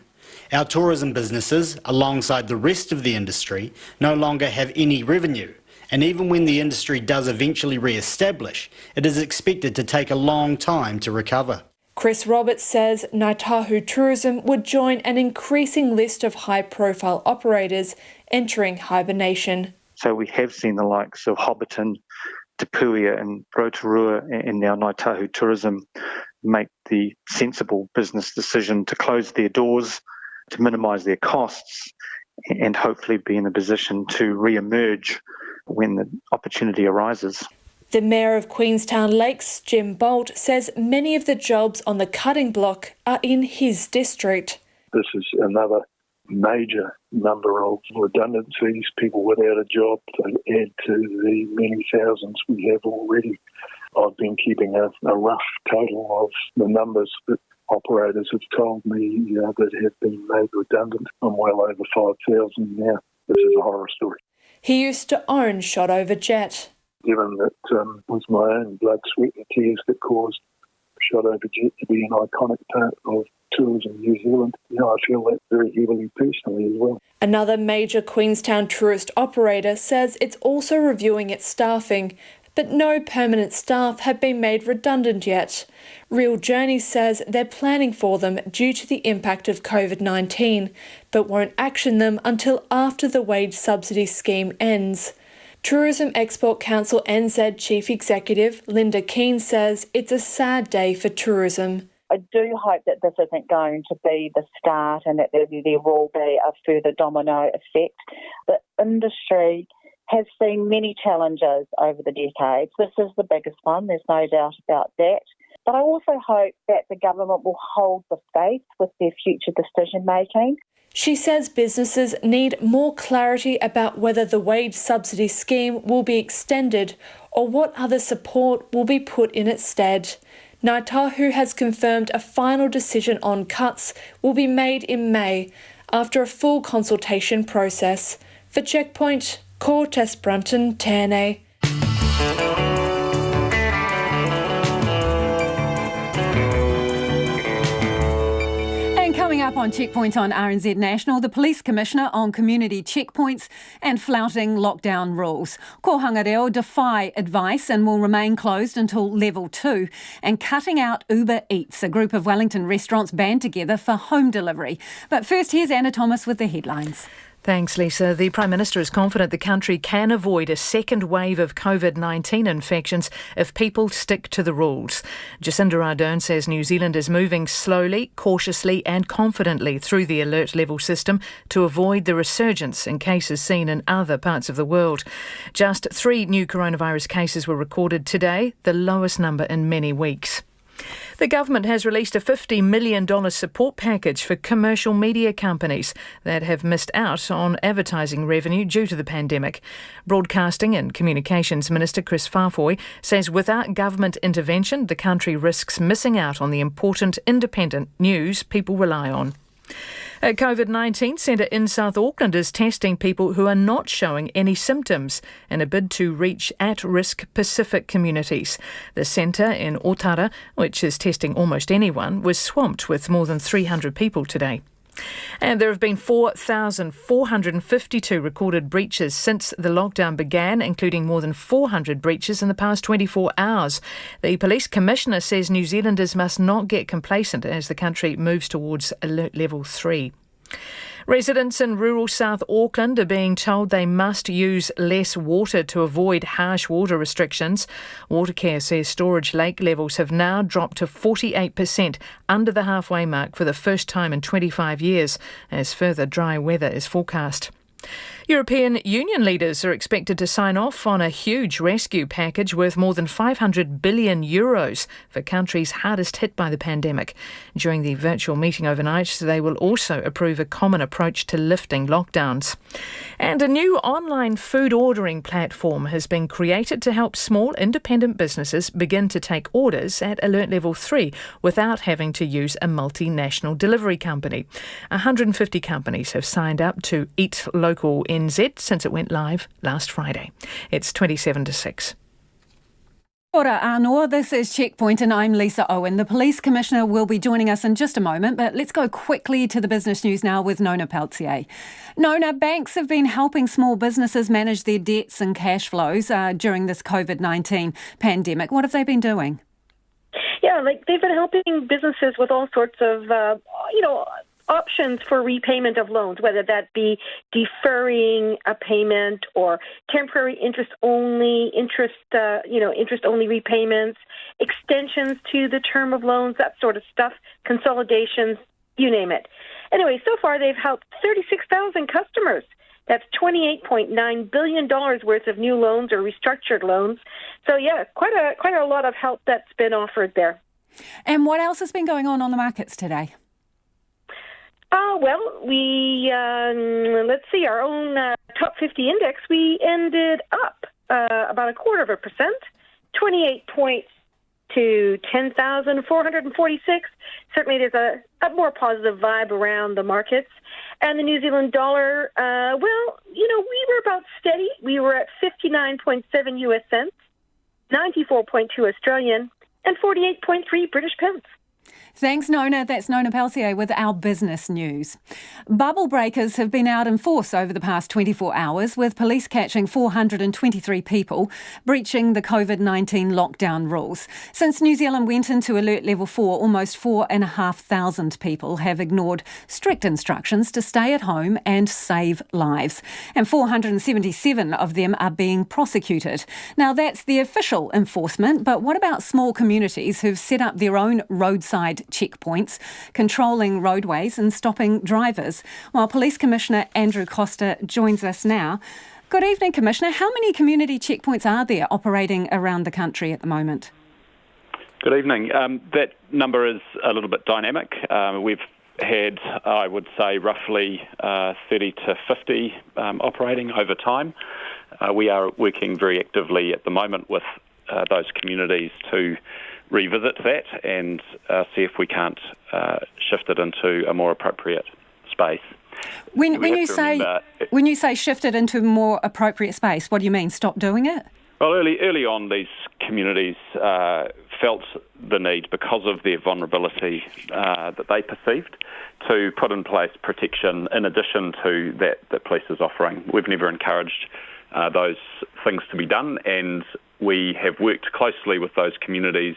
[SPEAKER 25] our tourism businesses, alongside the rest of the industry, no longer have any revenue. And even when the industry does eventually re-establish, it is expected to take a long time to recover.
[SPEAKER 23] Chris Roberts says Ngāi Tahu Tourism would join an increasing list of high-profile operators entering hibernation.
[SPEAKER 24] So we have seen the likes of Hobbiton, Te Puia and Rotorua and now Ngāi Tahu Tourism make the sensible business decision to close their doors, to minimise their costs and hopefully be in a position to re-emerge when the opportunity arises.
[SPEAKER 23] The Mayor of Queenstown Lakes, Jim Bolt, says many of the jobs on the cutting block are in his district.
[SPEAKER 1] This is another major number of redundancies, people without a job to add to the many thousands we have already. I've been keeping a rough total of the numbers that operators have told me that have been made redundant. I'm well over 5,000 now. This is a horror story.
[SPEAKER 23] He used to own Shot Over Jet.
[SPEAKER 1] Given that it was my own blood, sweat and tears that caused Shot Over Jet to be an iconic part of tourism in New Zealand, I feel that very heavily personally as well.
[SPEAKER 23] Another major Queenstown tourist operator says it's also reviewing its staffing, but no permanent staff have been made redundant yet. Real Journey says they're planning for them due to the impact of COVID-19, but won't action them until after the wage subsidy scheme ends. Tourism Export Council NZ Chief Executive Linda Keane says it's a sad day for tourism.
[SPEAKER 2] I do hope that this isn't going to be the start and that there will be a further domino effect. The industry has seen many challenges over the decades. This is the biggest one, there's no doubt about that. But I also hope that the government will hold the faith with their future decision making.
[SPEAKER 23] She says businesses need more clarity about whether the wage subsidy scheme will be extended or what other support will be put in its stead. Ngāi Tahu has confirmed a final decision on cuts will be made in May after a full consultation process. For Checkpoint, ko Tess Brunton, tēnei.
[SPEAKER 4] Coming up on Checkpoint on RNZ National, the Police Commissioner on community checkpoints and flouting lockdown rules. Ko Hangareo defy advice and will remain closed until level 2. And cutting out Uber Eats, a group of Wellington restaurants band together for home delivery. But first, here's Anna Thomas with the headlines.
[SPEAKER 5] Thanks, Lisa. The Prime Minister is confident the country can avoid a second wave of COVID-19 infections if people stick to the rules. Jacinda Ardern says New Zealand is moving slowly, cautiously and confidently through the alert level system to avoid the resurgence in cases seen in other parts of the world. Just 3 new coronavirus cases were recorded today, the lowest number in many weeks. The government has released a $50 million support package for commercial media companies that have missed out on advertising revenue due to the pandemic. Broadcasting and Communications Minister Chris Whāwhoi says without government intervention, the country risks missing out on the important independent news people rely on. A COVID-19 centre in South Auckland is testing people who are not showing any symptoms in a bid to reach at-risk Pacific communities. The centre in Otara, which is testing almost anyone, was swamped with more than 300 people today. And there have been 4,452 recorded breaches since the lockdown began, including more than 400 breaches in the past 24 hours. The Police Commissioner says New Zealanders must not get complacent as the country moves towards alert level 3. Residents in rural South Auckland are being told they must use less water to avoid harsh water restrictions. Watercare says storage lake levels have now dropped to 48%, under the halfway mark for the first time in 25 years, as further dry weather is forecast. European Union leaders are expected to sign off on a huge rescue package worth more than €500 billion for countries hardest hit by the pandemic. During the virtual meeting overnight, they will also approve a common approach to lifting lockdowns. And a new online food ordering platform has been created to help small independent businesses begin to take orders at alert level 3 without having to use a multinational delivery company. 150 companies have signed up to Eat Local NZ since it went live last Friday. It's 27 to 6.
[SPEAKER 4] Ora anō, this is Checkpoint and I'm Lisa Owen. The Police Commissioner will be joining us in just a moment, but let's go quickly to the business news now with Nona Peltier. Nona, banks have been helping small businesses manage their debts and cash flows during this COVID-19 pandemic. What have they been doing?
[SPEAKER 3] Yeah, they've been helping businesses with all sorts of, options for repayment of loans, whether that be deferring a payment or temporary interest-only repayments, extensions to the term of loans, that sort of stuff, consolidations, you name it. Anyway, so far they've helped 36,000 customers. That's $28.9 billion worth of new loans or restructured loans. So yeah, quite a lot of help that's been offered there.
[SPEAKER 4] And what else has been going on the markets today?
[SPEAKER 3] Let's see, our own top 50 index, we ended up about 0.25%, 28 points to 10,446. Certainly there's a more positive vibe around the markets. And the New Zealand dollar, we were about steady. We were at 59.7 US cents, 94.2 Australian, and 48.3 British pence.
[SPEAKER 4] Thanks, Nona. That's Nona Peltier with our business news. Bubble breakers have been out in force over the past 24 hours, with police catching 423 people breaching the COVID-19 lockdown rules. Since New Zealand went into Alert Level 4, almost 4,500 people have ignored strict instructions to stay at home and save lives. And 477 of them are being prosecuted. Now, that's the official enforcement, but what about small communities who've set up their own roadside checkpoints, controlling roadways and stopping drivers? Well, Police Commissioner Andrew Costa joins us now. Good evening, Commissioner. How many community checkpoints are there operating around the country at the moment?
[SPEAKER 8] Good evening. That number is a little bit dynamic. We've had, I would say, roughly 30 to 50 operating over time. We are working very actively at the moment with those communities to revisit that and see if we can't shift it into a more appropriate space.
[SPEAKER 4] When you say shift it into a more appropriate space, what do you mean? Stop doing it?
[SPEAKER 8] Well, early on, these communities felt the need, because of their vulnerability that they perceived, to put in place protection in addition to that police is offering. We've never encouraged those things to be done, and we have worked closely with those communities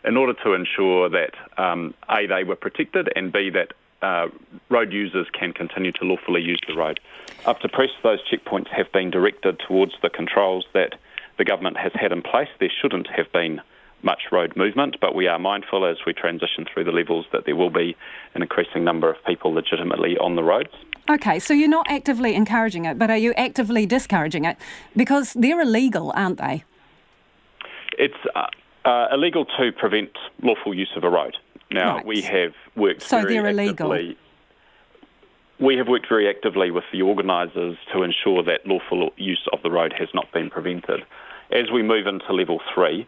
[SPEAKER 8] in order to ensure that A, they were protected, and B, that road users can continue to lawfully use the road. Up to press, those checkpoints have been directed towards the controls that the government has had in place. There shouldn't have been much road movement, but we are mindful as we transition through the levels that there will be an increasing number of people legitimately on the roads.
[SPEAKER 4] Okay, so you're not actively encouraging it, but are you actively discouraging it? Because they're illegal, aren't they?
[SPEAKER 8] It's illegal to prevent lawful use of a road. Now,
[SPEAKER 4] right.
[SPEAKER 8] We have worked
[SPEAKER 4] so
[SPEAKER 8] very
[SPEAKER 4] they're
[SPEAKER 8] actively.
[SPEAKER 4] Illegal.
[SPEAKER 8] We have worked very actively with the organisers to ensure that lawful use of the road has not been prevented. As we move into level 3,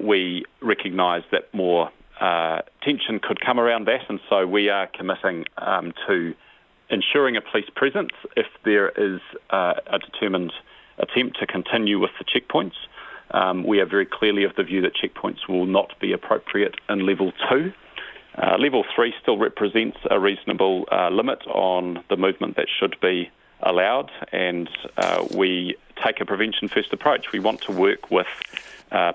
[SPEAKER 8] we recognise that more tension could come around that, and so we are committing to ensuring a police presence if there is a determined attempt to continue with the checkpoints. We are very clearly of the view that checkpoints will not be appropriate in level 2. Level 3 still represents a reasonable limit on the movement that should be allowed, and we take a prevention-first approach. We want to work with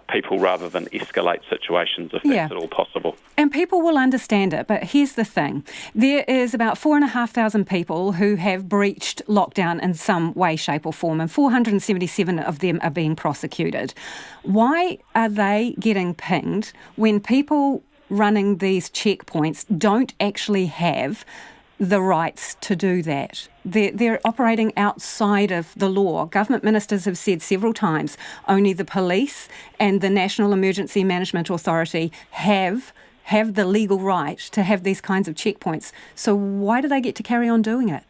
[SPEAKER 8] people rather than escalate situations if that's at all possible.
[SPEAKER 4] And people will understand it, but here's the thing. There is about 4,500 people who have breached lockdown in some way, shape or form, and 477 of them are being prosecuted. Why are they getting pinged when people running these checkpoints don't actually have the rights to do that? They're operating outside of the law. Government ministers have said several times only the police and the National Emergency Management Authority have the legal right to have these kinds of checkpoints. So why do they get to carry on doing it?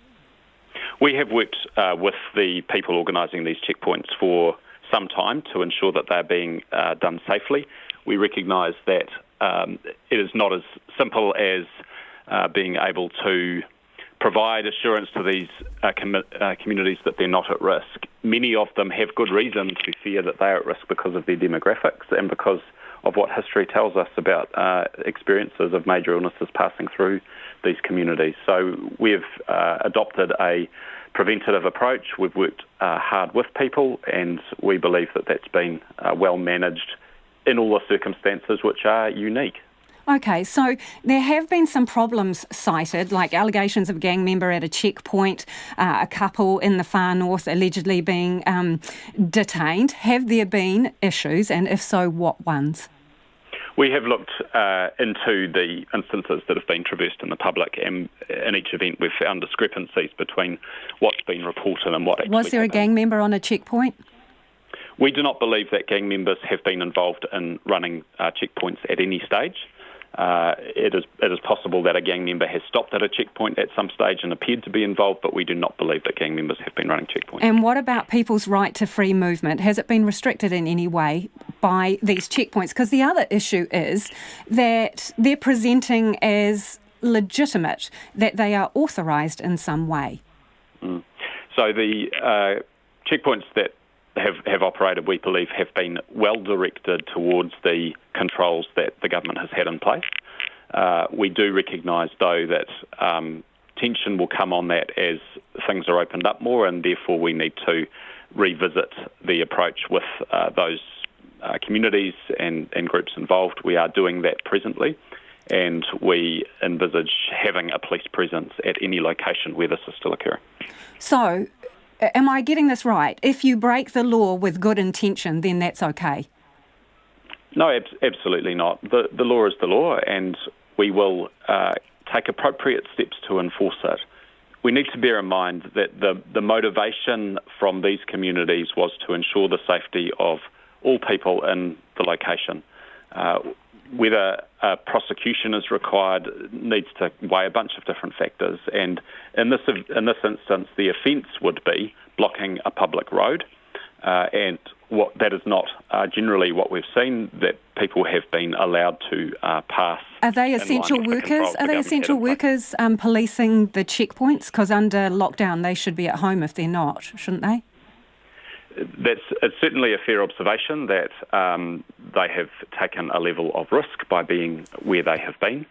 [SPEAKER 8] We have worked with the people organising these checkpoints for some time to ensure that they're being done safely. We recognise that it is not as simple as being able to provide assurance to these communities that they're not at risk. Many of them have good reason to fear that they are at risk because of their demographics and because of what history tells us about experiences of major illnesses passing through these communities. So we've adopted a preventative approach. We've worked hard with people, and we believe that that's been well managed in all the circumstances which are unique.
[SPEAKER 4] Okay, so there have been some problems cited, like allegations of a gang member at a checkpoint, a couple in the far north allegedly being detained. Have there been issues, and if so, what ones?
[SPEAKER 8] We have looked into the instances that have been traversed in the public, and in each event we've found discrepancies between what's been reported and what actually
[SPEAKER 4] Was there
[SPEAKER 8] happened.
[SPEAKER 4] a gang member on a checkpoint?
[SPEAKER 8] We do not believe that gang members have been involved in running checkpoints at any stage. It is possible that a gang member has stopped at a checkpoint at some stage and appeared to be involved, but we do not believe that gang members have been running checkpoints.
[SPEAKER 4] And what about people's right to free movement? Has it been restricted in any way by these checkpoints? Because the other issue is that they're presenting as legitimate, that they are authorised in some way.
[SPEAKER 8] So the checkpoints that have operated, we believe, have been well directed towards the controls that the government has had in place. We do recognise, though, that tension will come on that as things are opened up more, and therefore we need to revisit the approach with those communities and groups involved. We are doing that presently, and we envisage having a police presence at any location where this is still occurring.
[SPEAKER 4] So, am I getting this right? If you break the law with good intention, then that's okay?
[SPEAKER 8] No, absolutely not. The law is the law, and we will take appropriate steps to enforce it. We need to bear in mind that the motivation from these communities was to ensure the safety of all people in the location. Whether a prosecution is required needs to weigh a bunch of different factors, and in this instance, the offence would be blocking a public road, and that is not generally what we've seen, that people have been allowed to pass.
[SPEAKER 4] Are they essential workers? Are they essential workers policing the checkpoints? Because under lockdown, they should be at home if they're not, shouldn't they?
[SPEAKER 8] It's certainly a fair observation that they have taken a level of risk by being where they have been.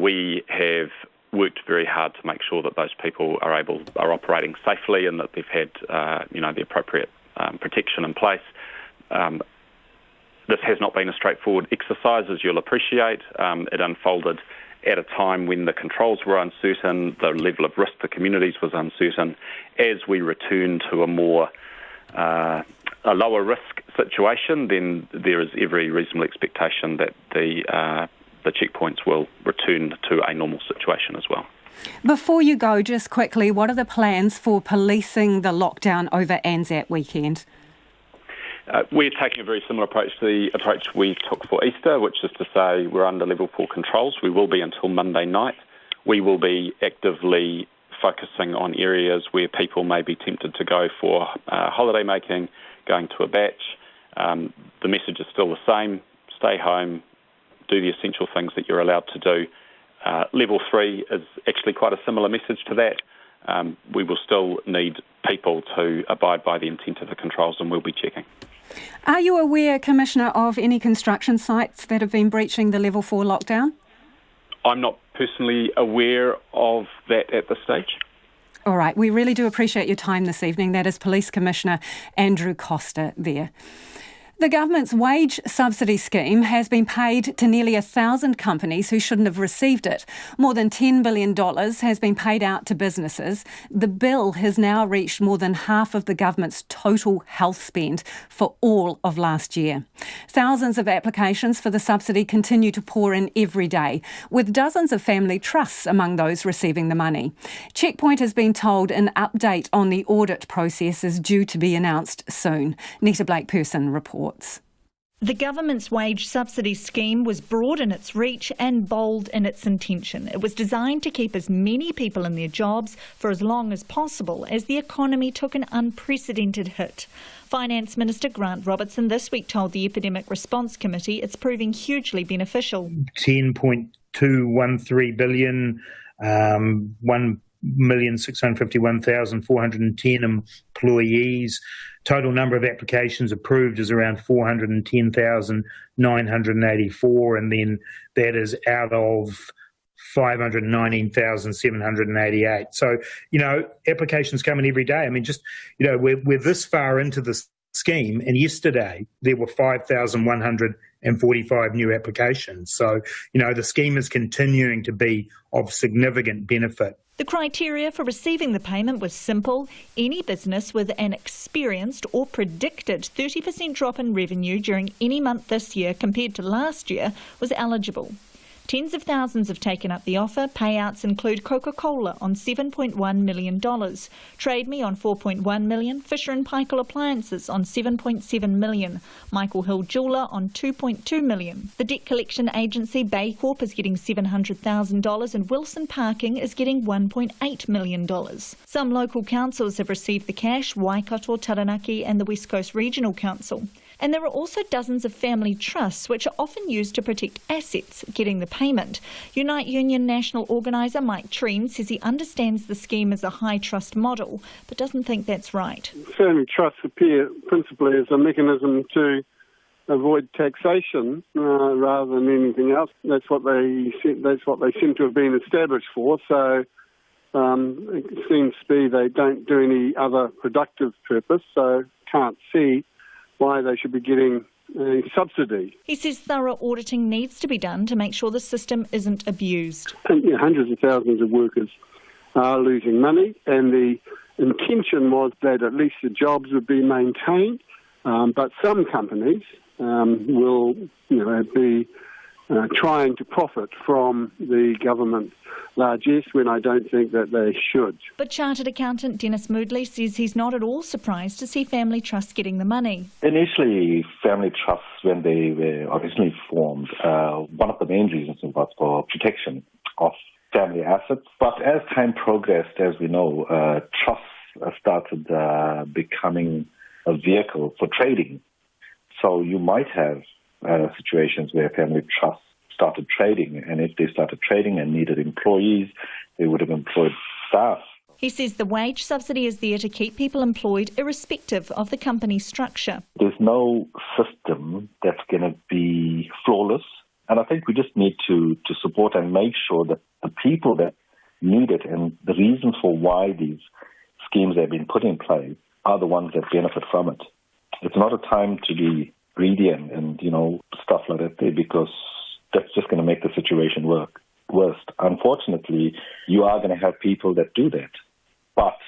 [SPEAKER 8] We have worked very hard to make sure that those people are operating safely and that they've had the appropriate protection in place. This has not been a straightforward exercise, as you'll appreciate. It unfolded at a time when the controls were uncertain, the level of risk to communities was uncertain. As we return to a lower risk situation, then there is every reasonable expectation that the checkpoints will return to a normal situation as well.
[SPEAKER 4] Before you go, just quickly, what are the plans for policing the lockdown over Anzac weekend?
[SPEAKER 8] We're taking a very similar approach to the approach we took for Easter, which is to say we're under level 4 controls. We will be until Monday night. We will be actively focusing on areas where people may be tempted to go for holiday making, going to a batch. The message is still the same: stay home, do the essential things that you're allowed to do. Level 3 is actually quite a similar message to that. We will still need people to abide by the intent of the controls, and we'll be checking.
[SPEAKER 4] Are you aware, Commissioner, of any construction sites that have been breaching the level 4 lockdown?
[SPEAKER 8] I'm not personally aware of that at this stage.
[SPEAKER 4] All right, we really do appreciate your time this evening. That is Police Commissioner Andrew Costa there. The government's wage subsidy scheme has been paid to nearly 1,000 companies who shouldn't have received it. More than $10 billion has been paid out to businesses. The bill has now reached more than half of the government's total health spend for all of last year. Thousands of applications for the subsidy continue to pour in every day, with dozens of family trusts among those receiving the money. Checkpoint has been told an update on the audit process is due to be announced soon. Nita Blake-Person reports.
[SPEAKER 11] The government's wage subsidy scheme was broad in its reach and bold in its intention. It was designed to keep as many people in their jobs for as long as possible as the economy took an unprecedented hit. Finance Minister Grant Robertson this week told the Epidemic Response Committee it's proving hugely beneficial.
[SPEAKER 12] $10.213 billion, $1 1,651,410 employees. Total number of applications approved is around 410,984, and then that is out of 519,788. So, applications coming every day. I mean, just, we're this far into the scheme, and yesterday there were 5,145 new applications. So, the scheme is continuing to be of significant benefit.
[SPEAKER 11] The criteria for receiving the payment was simple. Any business with an experienced or predicted 30% drop in revenue during any month this year compared to last year was eligible. Tens of thousands have taken up the offer. Payouts include Coca-Cola on $7.1 million, Trade Me on $4.1 million, Fisher & Paykel Appliances on $7.7 million, Michael Hill Jeweller on $2.2 million. The debt collection agency Bay Corp is getting $700,000 and Wilson Parking is getting $1.8 million. Some local councils have received the cash, Waikato, Taranaki and the West Coast Regional Council. And there are also dozens of family trusts which are often used to protect assets getting the payment. Unite Union National Organiser Mike Treen says he understands the scheme as a high trust model, but doesn't think that's right.
[SPEAKER 13] Family trusts appear principally as a mechanism to avoid taxation rather than anything else. That's what they seem to have been established for. So it seems to be they don't do any other productive purpose. So can't see why they should be getting a subsidy.
[SPEAKER 11] He says thorough auditing needs to be done to make sure the system isn't abused.
[SPEAKER 13] Hundreds of thousands of workers are losing money, and the intention was that at least the jobs would be maintained, but some companies will be trying to profit from the government largesse when I don't think that they should.
[SPEAKER 11] But Chartered Accountant Dennis Moodley says he's not at all surprised to see family trusts getting the money.
[SPEAKER 14] Initially, family trusts, when they were originally formed, one of the main reasons was for protection of family assets. But as time progressed, as we know, trusts started becoming a vehicle for trading. So you might have situations where family trusts started trading, and if they started trading and needed employees, they would have employed staff.
[SPEAKER 11] He says the wage subsidy is there to keep people employed irrespective of the company structure.
[SPEAKER 14] There's no system that's going to be flawless, and I think we just need to support and make sure that the people that need it and the reasons for why these schemes have been put in place are the ones that benefit from it. It's not a time to be greedy and stuff like that, because that's just going to make the situation worse. Unfortunately, you are going to have people that do that. But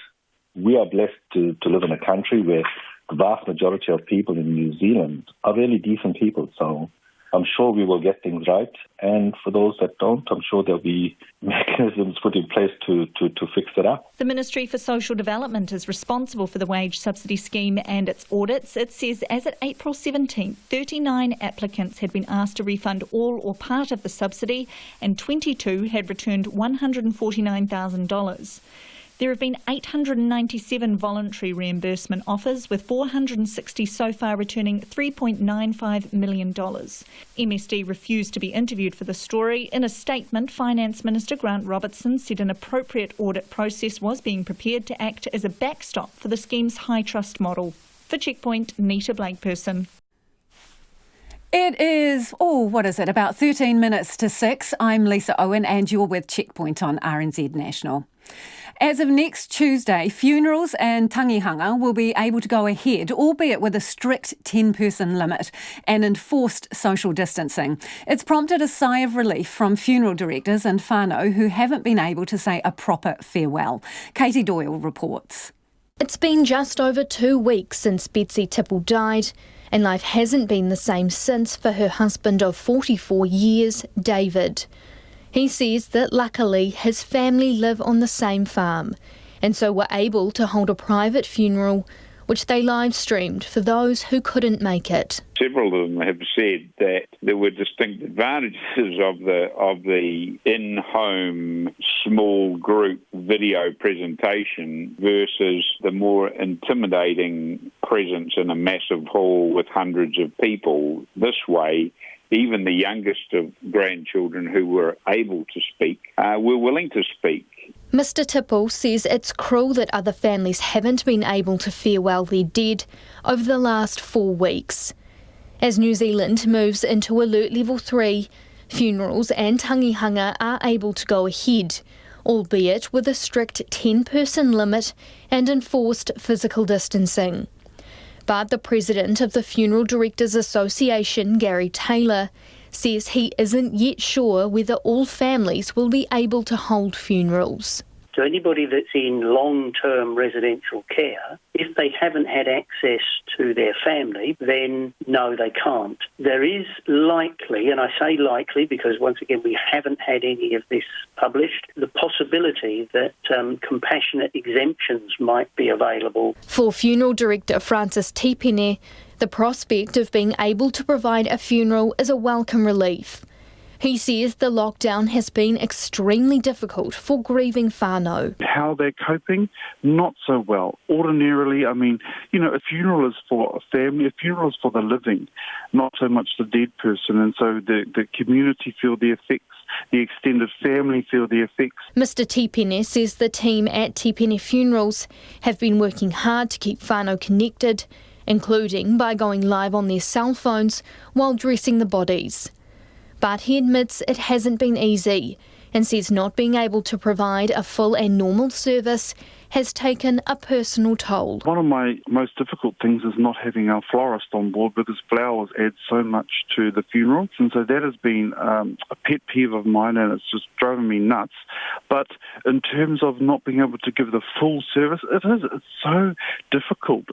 [SPEAKER 14] we are blessed to live in a country where the vast majority of people in New Zealand are really decent people. So I'm sure we will get things right. And for those that don't, I'm sure there'll be mechanisms put in place to fix it up.
[SPEAKER 11] The Ministry for Social Development is responsible for the wage subsidy scheme and its audits. It says as at April 17th, 39 applicants had been asked to refund all or part of the subsidy and 22 had returned $149,000. There have been 897 voluntary reimbursement offers, with 460 so far returning $3.95 million. MSD refused to be interviewed for the story. In a statement, Finance Minister Grant Robertson said an appropriate audit process was being prepared to act as a backstop for the scheme's high trust model. For Checkpoint, Nita Blakeperson.
[SPEAKER 4] It is, about 13 minutes to 6. I'm Lisa Owen and you're with Checkpoint on RNZ National. As of next Tuesday, funerals and tangihanga will be able to go ahead, albeit with a strict 10-person limit and enforced social distancing. It's prompted a sigh of relief from funeral directors and whānau who haven't been able to say a proper farewell. Katie Doyle reports.
[SPEAKER 15] It's been just over 2 weeks since Betsy Tipple died, and life hasn't been the same since for her husband of 44 years, David. He says that luckily his family live on the same farm and so were able to hold a private funeral which they live-streamed for those who couldn't make it.
[SPEAKER 16] Several of them have said that there were distinct advantages of the in-home small group video presentation versus the more intimidating presence in a massive hall with hundreds of people. This way, even the youngest of grandchildren who were able to speak were willing to speak.
[SPEAKER 15] Mr Tipple says it's cruel that other families haven't been able to farewell their dead over the last 4 weeks. As New Zealand moves into Alert Level 3, funerals and tangihanga are able to go ahead, albeit with a strict 10-person limit and enforced physical distancing. But the president of the Funeral Directors Association, Gary Taylor, says he isn't yet sure whether all families will be able to hold funerals.
[SPEAKER 6] So anybody that's in long-term residential care, if they haven't had access to their family, then no, they can't. There is likely, and I say likely because once again we haven't had any of this published, the possibility that compassionate exemptions might be available.
[SPEAKER 15] For Funeral Director Francis Tipene, the prospect of being able to provide a funeral is a welcome relief. He says the lockdown has been extremely difficult for grieving whānau.
[SPEAKER 7] How they're coping, not so well. Ordinarily, I mean, a funeral is for a family, a funeral is for the living, not so much the dead person. And so the community feel the effects, the extended family feel the effects.
[SPEAKER 15] Mr Tipene says the team at Tipene Funerals have been working hard to keep whānau connected, including by going live on their cell phones while dressing the bodies. But he admits it hasn't been easy and says not being able to provide a full and normal service has taken a personal toll.
[SPEAKER 7] One of my most difficult things is not having our florist on board because flowers add so much to the funeral. And so that has been a pet peeve of mine and it's just driving me nuts. But in terms of not being able to give the full service, it's so difficult.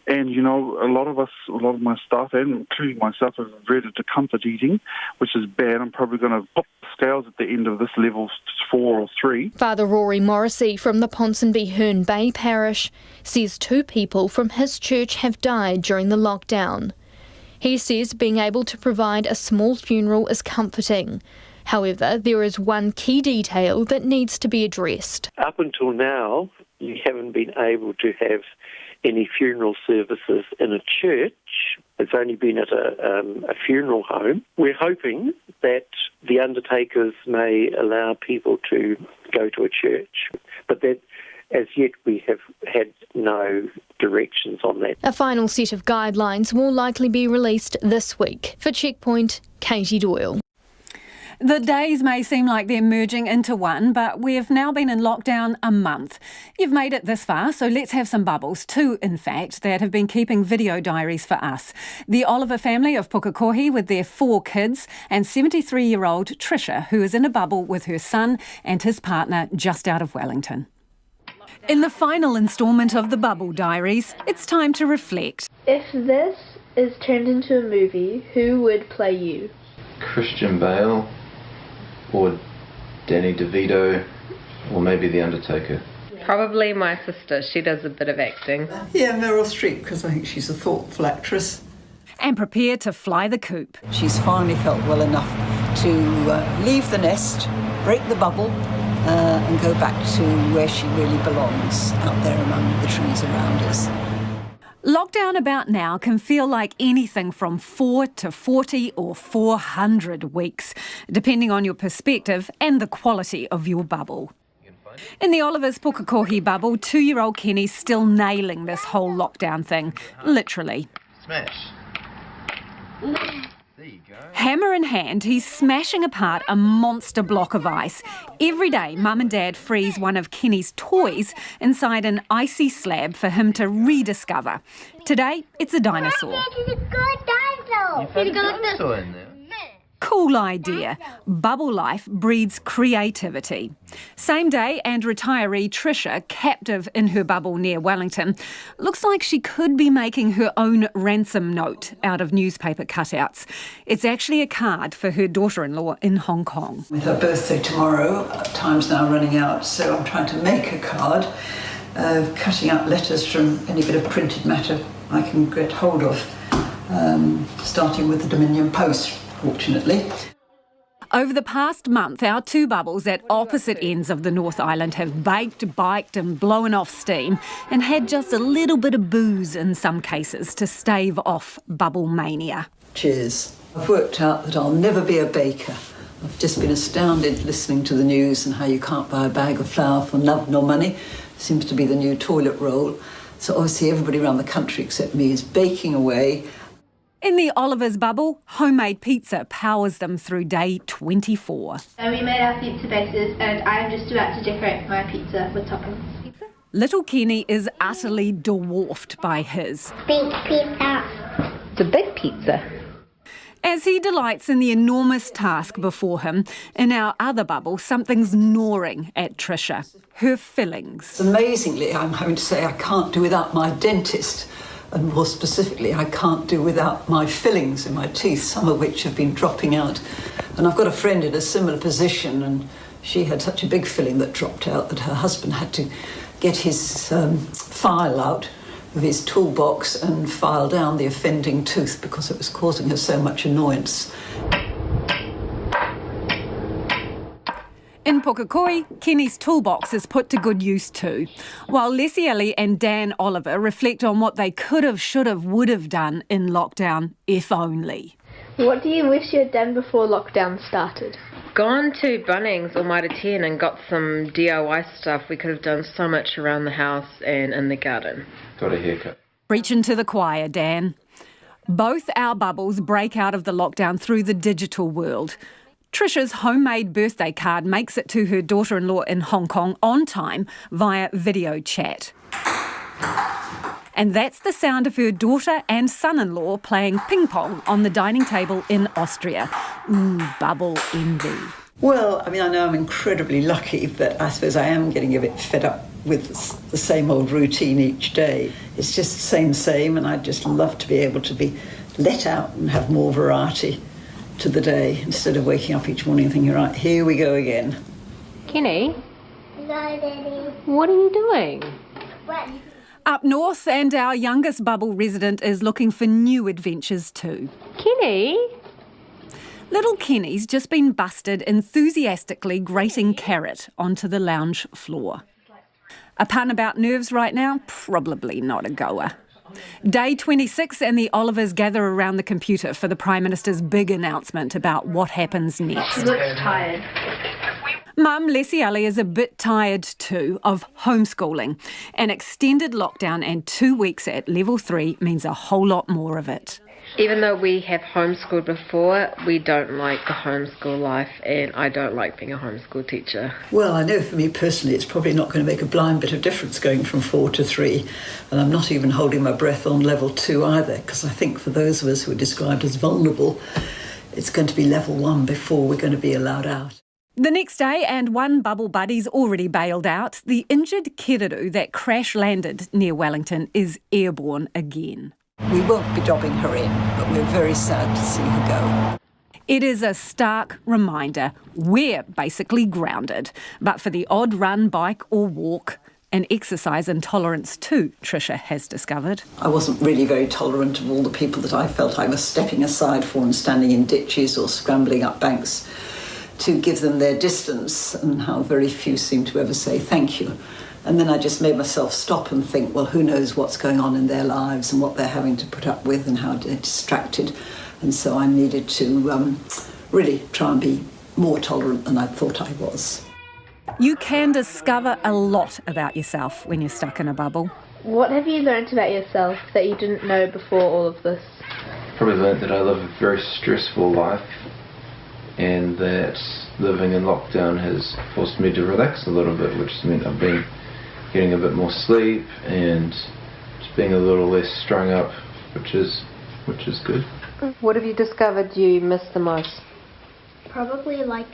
[SPEAKER 7] And, a lot of my staff, and including myself, have reverted to comfort eating, which is bad. I'm probably going to pop scales at the end of this level 4 or 3.
[SPEAKER 15] Father Rory Morrissey from the Ponsonby Herne Bay parish says 2 people from his church have died during the lockdown. He says being able to provide a small funeral is comforting. However, there is one key detail that needs to be addressed.
[SPEAKER 9] Up until now, you haven't been able to have any funeral services in a church. It's only been at a funeral home. We're hoping that the undertakers may allow people to go to a church, but that as yet we have had no directions on that.
[SPEAKER 15] A final set of guidelines will likely be released this week. For Checkpoint, Katie Doyle.
[SPEAKER 4] The days may seem like they're merging into one, but we've now been in lockdown a month. You've made it this far, so let's have some bubbles, 2 in fact, that have been keeping video diaries for us. The Oliver family of Pukekohe with their 4 kids and 73-year-old Tricia, who is in a bubble with her son and his partner just out of Wellington. In the final instalment of the Bubble Diaries, it's time to reflect.
[SPEAKER 17] If this is turned into a movie, who would play you?
[SPEAKER 18] Christian Bale, or Danny DeVito, or maybe The Undertaker.
[SPEAKER 26] Probably my sister. She does a bit of acting.
[SPEAKER 27] Yeah, Meryl Streep, because I think she's a thoughtful actress.
[SPEAKER 4] And prepare to fly the coop.
[SPEAKER 27] She's finally felt well enough to leave the nest, break the bubble, and go back to where she really belongs, out there among the trees around us.
[SPEAKER 4] Lockdown about now can feel like anything from 4 to 40 or 400 weeks, depending on your perspective and the quality of your bubble. In the Oliver's Pukekohe bubble, 2-year-old Kenny's still nailing this whole lockdown thing, literally.
[SPEAKER 18] Smash. There you go.
[SPEAKER 4] Hammer in hand, he's smashing apart a monster block of ice. Every day, Mum and Dad freeze one of Kenny's toys inside an icy slab for him to rediscover. Today, it's a dinosaur.
[SPEAKER 18] You found a dinosaur in there.
[SPEAKER 4] Cool idea. Bubble life breeds creativity. Same day and retiree Tricia, captive in her bubble near Wellington, looks like she could be making her own ransom note out of newspaper cutouts. It's actually a card for her daughter-in-law in Hong Kong.
[SPEAKER 27] With her birthday tomorrow, time's now running out, so I'm trying to make a card, cutting out letters from any bit of printed matter I can get hold of, starting with the Dominion Post. Fortunately.
[SPEAKER 4] Over the past month, our 2 bubbles at opposite ends of the North Island have baked, biked and blown off steam and had just a little bit of booze in some cases to stave off bubble mania.
[SPEAKER 27] Cheers. I've worked out that I'll never be a baker. I've just been astounded listening to the news and how you can't buy a bag of flour for love nor money. Seems to be the new toilet roll. So obviously everybody around the country except me is baking away.
[SPEAKER 4] In the Oliver's bubble, homemade pizza powers them through day 24.
[SPEAKER 17] So we made our pizza bases and I'm just about to decorate my pizza with toppings.
[SPEAKER 4] Little Kenny is utterly dwarfed by his.
[SPEAKER 18] Big pizza.
[SPEAKER 26] It's a big pizza.
[SPEAKER 4] As he delights in the enormous task before him, in our other bubble, something's gnawing at Tricia. Her fillings.
[SPEAKER 27] Amazingly, I'm having to say I can't do without my dentist. And more specifically, I can't do without my fillings in my teeth, some of which have been dropping out. And I've got a friend in a similar position, and she had such a big filling that dropped out that her husband had to get his file out of his toolbox and file down the offending tooth because it was causing her so much annoyance.
[SPEAKER 4] In Pukekohe, Kenny's toolbox is put to good use too, while Lesiele and Dan Oliver reflect on what they could have, should have, would have done in lockdown, if only.
[SPEAKER 17] What do you wish you had done before lockdown started?
[SPEAKER 26] Gone to Bunnings or Mitre 10 and got some DIY stuff. We could have done so much around the house and in the garden.
[SPEAKER 10] Got a haircut.
[SPEAKER 4] Preach into the choir, Dan. Both our bubbles break out of the lockdown through the digital world. Tricia's homemade birthday card makes it to her daughter-in-law in Hong Kong on time via video chat. And that's the sound of her daughter and son-in-law playing ping pong on the dining table in Austria. Ooh, bubble envy.
[SPEAKER 27] Well, I mean, I know I'm incredibly lucky, but I suppose I am getting a bit fed up with the same old routine each day. It's just the same, and I'd just love to be able to be let out and have more variety to the day instead of waking up each morning and thinking, right, here we go again.
[SPEAKER 26] Kenny?
[SPEAKER 18] No, Daddy.
[SPEAKER 26] What are you doing?
[SPEAKER 18] What?
[SPEAKER 4] Up north, and our youngest bubble resident is looking for new adventures too.
[SPEAKER 26] Kenny?
[SPEAKER 4] Little Kenny's just been busted enthusiastically grating carrot onto the lounge floor. A pun about nerves right now? Probably not a goer. Day 26 and the Olivers gather around the computer for the Prime Minister's big announcement about what happens next.
[SPEAKER 17] She looks tired.
[SPEAKER 4] Mum, Lesiele, is a bit tired too of homeschooling. An extended lockdown and 2 weeks at level 3 means a whole lot more of it.
[SPEAKER 26] Even though we have homeschooled before, we don't like the homeschool life, and I don't like being a homeschool teacher.
[SPEAKER 27] Well, I know for me personally it's probably not going to make a blind bit of difference going from 4 to 3, and I'm not even holding my breath on level 2 either, because I think for those of us who are described as vulnerable, it's going to be level 1 before we're going to be allowed out.
[SPEAKER 4] The next day, and one bubble buddy's already bailed out, the injured kiriru that crash-landed near Wellington is airborne again.
[SPEAKER 27] We won't be dobbing her in, but we're very sad to see her go.
[SPEAKER 4] It is a stark reminder we're basically grounded, but for the odd run, bike or walk, an exercise intolerance too, Tricia has discovered.
[SPEAKER 27] I wasn't really very tolerant of all the people that I felt I was stepping aside for and standing in ditches or scrambling up banks to give them their distance, and how very few seem to ever say thank you. And then I just made myself stop and think, well, who knows what's going on in their lives and what they're having to put up with and how they're distracted. And so I needed to really try and be more tolerant than I thought I was.
[SPEAKER 4] You can discover a lot about yourself when you're stuck in a bubble.
[SPEAKER 17] What have you learnt about yourself that you didn't know before all of this?
[SPEAKER 10] Probably learnt that I live a very stressful life, and that living in lockdown has forced me to relax a little bit, which has meant I've been getting a bit more sleep and just being a little less strung up, which is good.
[SPEAKER 26] What have you discovered you miss the most?
[SPEAKER 18] Probably like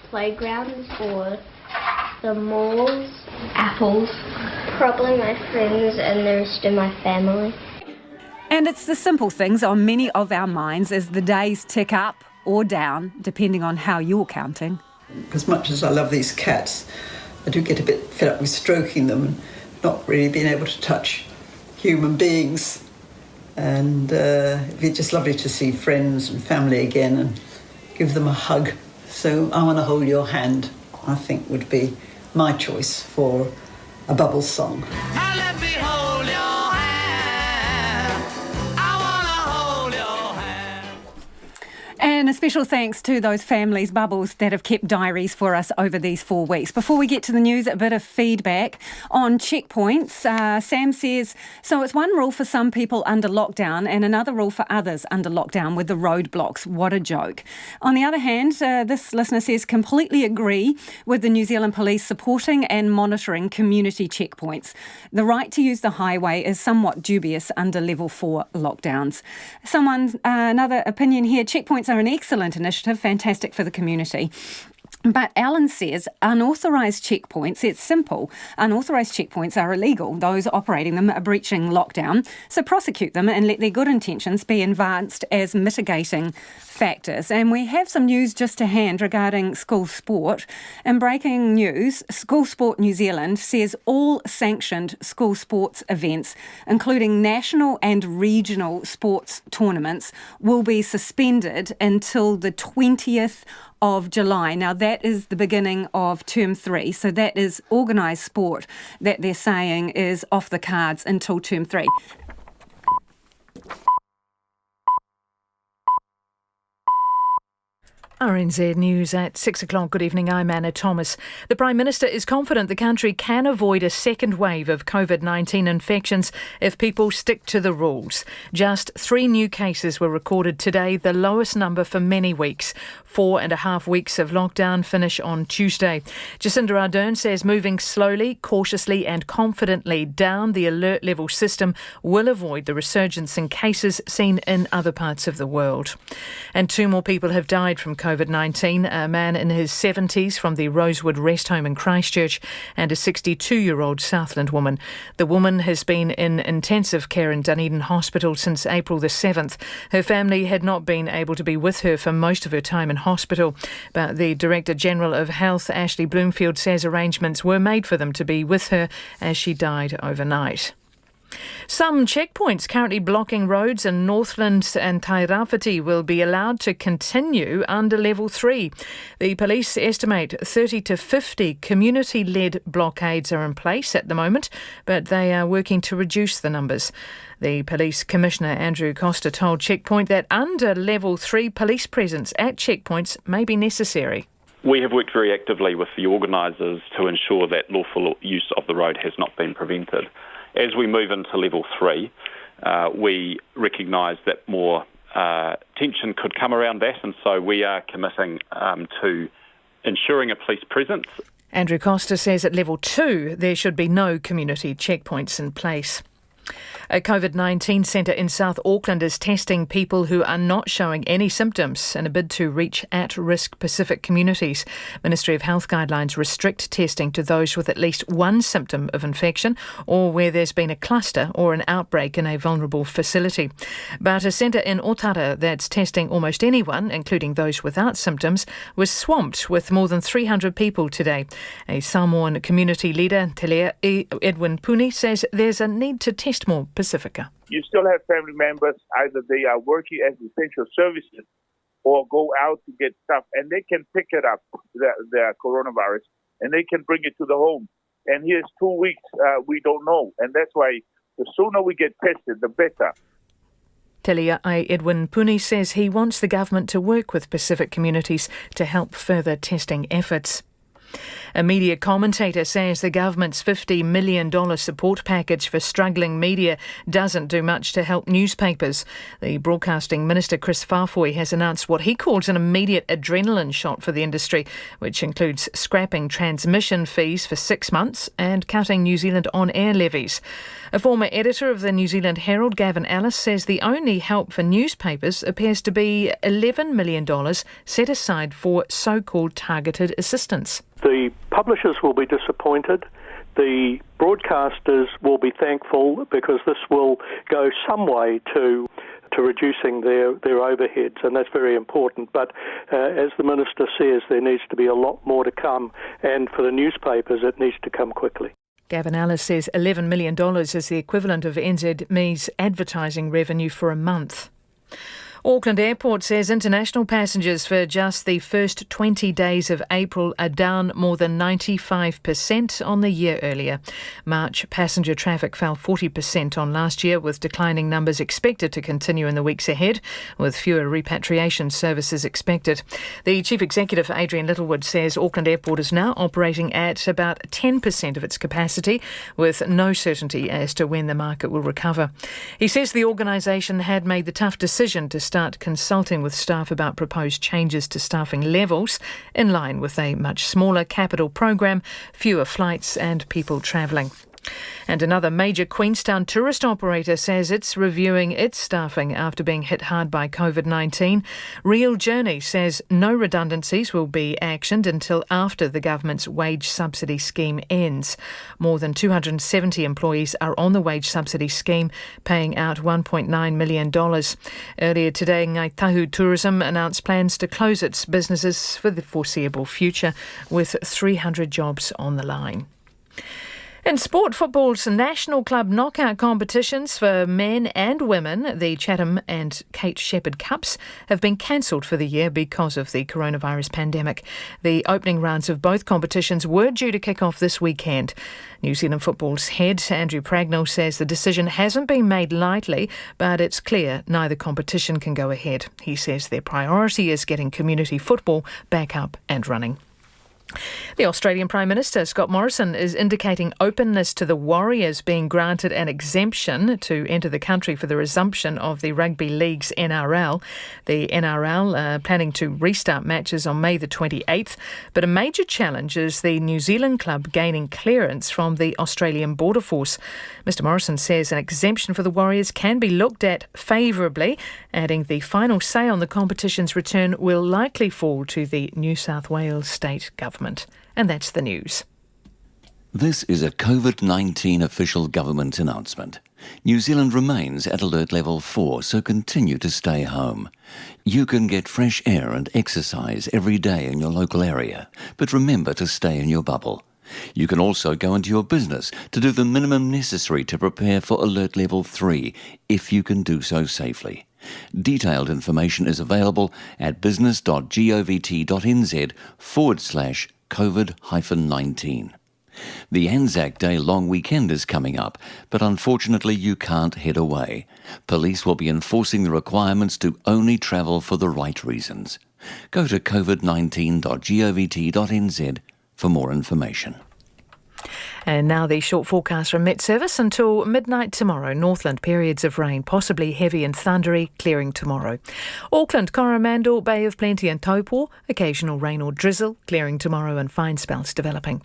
[SPEAKER 18] playgrounds or the malls. Apples. Probably my friends and the rest of my family.
[SPEAKER 4] And it's the simple things on many of our minds as the days tick up or down, depending on how you're counting.
[SPEAKER 27] As much as I love these cats, I do get a bit fed up with stroking them and not really being able to touch human beings. And it'd be just lovely to see friends and family again and give them a hug. So I Want to Hold Your Hand, I think, would be my choice for a bubble song.
[SPEAKER 19] Let me hold your hand. I want to hold your hand.
[SPEAKER 4] And And a special thanks to those families, Bubbles, that have kept diaries for us over these 4 weeks. Before we get to the news, a bit of feedback on checkpoints. Sam says, so it's one rule for some people under lockdown and another rule for others under lockdown with the roadblocks. What a joke. On the other hand, this listener says, completely agree with the New Zealand Police supporting and monitoring community checkpoints. The right to use the highway is somewhat dubious under level 4 lockdowns. Another opinion here, checkpoints are an excellent initiative, fantastic for the community. But Alan says unauthorised checkpoints, it's simple. Unauthorised checkpoints are illegal. Those operating them are breaching lockdown. So prosecute them and let their good intentions be advanced as mitigating factors. And we have some news just to hand regarding school sport. In breaking news, School Sport New Zealand says all sanctioned school sports events, including national and regional sports tournaments, will be suspended until the 20th of July. Now, that is the beginning of term 3. So that is organised sport that they're saying is off the cards until term 3.
[SPEAKER 5] RNZ News at 6 o'clock. Good evening, I'm Anna Thomas. The Prime Minister is confident the country can avoid a second wave of COVID-19 infections if people stick to the rules. Just 3 new cases were recorded today, the lowest number for many weeks. 4.5 weeks of lockdown finish on Tuesday. Jacinda Ardern says moving slowly, cautiously and confidently down the alert level system will avoid the resurgence in cases seen in other parts of the world. And 2 more people have died from COVID-19, a man in his 70s from the Rosewood Rest Home in Christchurch and a 62-year-old Southland woman. The woman has been in intensive care in Dunedin Hospital since April the 7th. Her family had not been able to be with her for most of her time in hospital, but the Director General of Health, Ashley Bloomfield, says arrangements were made for them to be with her as she died overnight. Some checkpoints currently blocking roads in Northland and Tairāwhiti will be allowed to continue under level 3. The police estimate 30 to 50 community-led blockades are in place at the moment, but they are working to reduce the numbers. The Police Commissioner Andrew Costa told Checkpoint that under level 3 police presence at checkpoints may be necessary.
[SPEAKER 8] We have worked very actively with the organisers to ensure that lawful use of the road has not been prevented. As we move into level 3, we recognise that more tension could come around that, and so we are committing to ensuring a police presence.
[SPEAKER 5] Andrew Costa says at level 2 there should be no community checkpoints in place. A COVID-19 centre in South Auckland is testing people who are not showing any symptoms in a bid to reach at-risk Pacific communities. Ministry of Health guidelines restrict testing to those with at least one symptom of infection or where there's been a cluster or an outbreak in a vulnerable facility. But a centre in Otara that's testing almost anyone, including those without symptoms, was swamped with more than 300 people today. A Samoan community leader, Telea Edwin Puni, says there's a need to test more Pacifica.
[SPEAKER 1] You still have family members, either they are working as essential services or go out to get stuff, and they can pick it up, the coronavirus, and they can bring it to the home. And here's 2 weeks, we don't know. And that's why the sooner we get tested, the better.
[SPEAKER 5] Telea Edwin Puni says he wants the government to work with Pacific communities to help further testing efforts. A media commentator says the government's $50 million support package for struggling media doesn't do much to help newspapers. The Broadcasting Minister Chris Farfoy has announced what he calls an immediate adrenaline shot for the industry, which includes scrapping transmission fees for 6 months and cutting New Zealand on-air levies. A former editor of the New Zealand Herald, Gavin Ellis, says the only help for newspapers appears to be $11 million set aside for so-called targeted assistance.
[SPEAKER 2] The publishers will be disappointed. The broadcasters will be thankful because this will go some way to reducing their overheads, and that's very important. But as the Minister says, there needs to be a lot more to come, and for the newspapers, it needs to come quickly.
[SPEAKER 5] Gavin Ellis says $11 million is the equivalent of NZME's advertising revenue for a month. Auckland Airport says international passengers for just the first 20 days of April are down more than 95% on the year earlier. March passenger traffic fell 40% on last year, with declining numbers expected to continue in the weeks ahead, with fewer repatriation services expected. The Chief Executive, Adrian Littlewood, says Auckland Airport is now operating at about 10% of its capacity, with no certainty as to when the market will recover. He says the organisation had made the tough decision to start consulting with staff about proposed changes to staffing levels in line with a much smaller capital program, fewer flights and people travelling. And another major Queenstown tourist operator says it's reviewing its staffing after being hit hard by COVID-19. Real Journey says no redundancies will be actioned until after the government's wage subsidy scheme ends. More than 270 employees are on the wage subsidy scheme, paying out $1.9 million. Earlier today, Ngai Tahu Tourism announced plans to close its businesses for the foreseeable future, with 300 jobs on the line. In sport, football's national club knockout competitions for men and women, the Chatham and Kate Shepherd Cups, have been cancelled for the year because of the coronavirus pandemic. The opening rounds of both competitions were due to kick off this weekend. New Zealand football's head, Andrew Pragnell, says the decision hasn't been made lightly, but it's clear neither competition can go ahead. He says their priority is getting community football back up and running. The Australian Prime Minister, Scott Morrison, is indicating openness to the Warriors being granted an exemption to enter the country for the resumption of the Rugby League's NRL. The NRL planning to restart matches on May the 28th, but a major challenge is the New Zealand club gaining clearance from the Australian Border Force. Mr Morrison says an exemption for the Warriors can be looked at favourably, adding the final say on the competition's return will likely fall to the New South Wales state government. And that's the news.
[SPEAKER 3] This is a COVID-19 official government announcement. New Zealand remains at alert level 4, so continue to stay home. You can get fresh air and exercise every day in your local area, but remember to stay in your bubble. You can also go into your business to do the minimum necessary to prepare for alert level 3, if you can do so safely. Detailed information is available at business.govt.nz/COVID-19. The Anzac Day long weekend is coming up, but unfortunately you can't head away. Police will be enforcing the requirements to only travel for the right reasons. Go to covid19.govt.nz for more information.
[SPEAKER 5] And now the short forecast from Met Service until midnight tomorrow. Northland, periods of rain, possibly heavy and thundery, clearing tomorrow. Auckland, Coromandel, Bay of Plenty and Taupo, occasional rain or drizzle, clearing tomorrow and fine spells developing.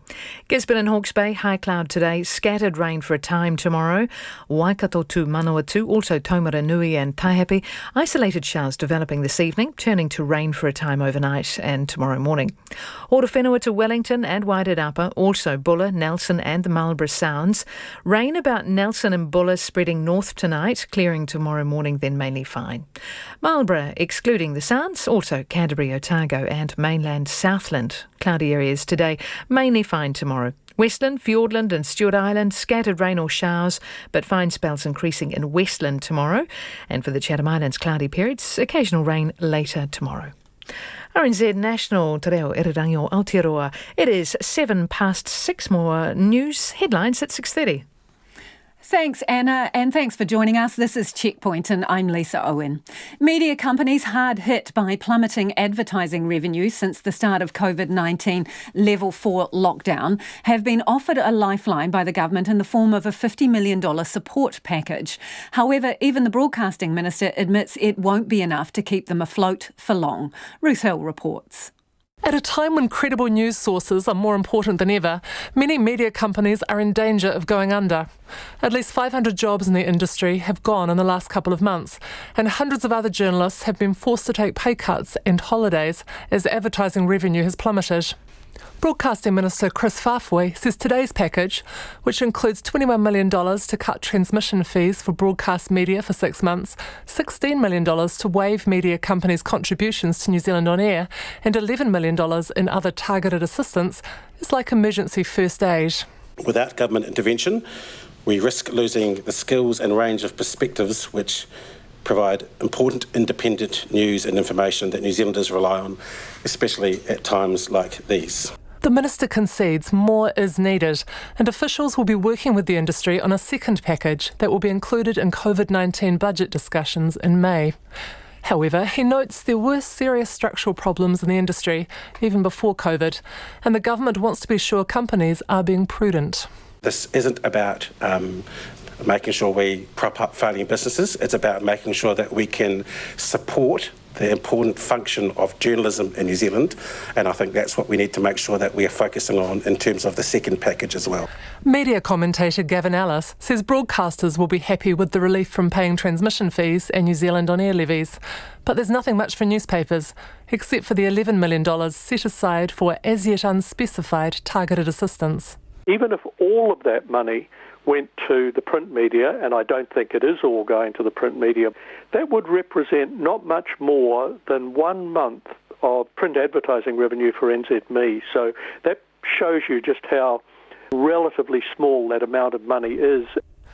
[SPEAKER 5] Gisborne and Hawke's Bay, high cloud today, scattered rain for a time tomorrow. Waikato to Manawatu, also Taumaranui and Taihape, isolated showers developing this evening, turning to rain for a time overnight and tomorrow morning. Horowhenua to Wellington and Wairarapa, also Buller, Nelson and the Marlborough Sounds. Rain about Nelson and Buller spreading north tonight, clearing tomorrow morning, then mainly fine. Marlborough, excluding the Sounds, also Canterbury, Otago and mainland Southland. Cloudy areas today, mainly fine tomorrow. Westland, Fiordland and Stewart Island, scattered rain or showers, but fine spells increasing in Westland tomorrow. And for the Chatham Islands, cloudy periods, occasional rain later tomorrow. RNZ National, te reo Irirangi o Aotearoa. It is 6:07. More news headlines at 6:30.
[SPEAKER 4] Thanks, Anna, and thanks for joining us. This is Checkpoint and I'm Lisa Owen. Media companies hard hit by plummeting advertising revenue since the start of COVID-19 level 4 lockdown have been offered a lifeline by the government in the form of a $50 million support package. However, even the Broadcasting Minister admits it won't be enough to keep them afloat for long. Ruth Hill reports.
[SPEAKER 20] At a time when credible news sources are more important than ever, many media companies are in danger of going under. At least 500 jobs in the industry have gone in the last couple of months, and hundreds of other journalists have been forced to take pay cuts and holidays as advertising revenue has plummeted. Broadcasting Minister Chris Farfway says today's package, which includes $21 million to cut transmission fees for broadcast media for 6 months, $16 million to waive media companies' contributions to New Zealand On Air, and $11 million in other targeted assistance, is like emergency first aid.
[SPEAKER 21] Without government intervention, we risk losing the skills and range of perspectives which
[SPEAKER 12] provide important independent news and information that New Zealanders rely on, especially at times like these.
[SPEAKER 20] The Minister concedes more is needed, and officials will be working with the industry on a second package that will be included in COVID-19 budget discussions in May. However, he notes there were serious structural problems in the industry even before COVID, and the government wants to be sure companies are being prudent.
[SPEAKER 12] This isn't about making sure we prop up failing businesses. It's about making sure that we can support the important function of journalism in New Zealand, and I think that's what we need to make sure that we are focusing on in terms of the second package as well.
[SPEAKER 20] Media commentator Gavin Ellis says broadcasters will be happy with the relief from paying transmission fees and New Zealand on-air levies, but there's nothing much for newspapers, except for the $11 million set aside for as-yet unspecified targeted assistance.
[SPEAKER 2] Even if all of that money went to the print media, and I don't think it is all going to the print media, that would represent not much more than 1 month of print advertising revenue for NZME. So that shows you just how relatively small that amount of money is.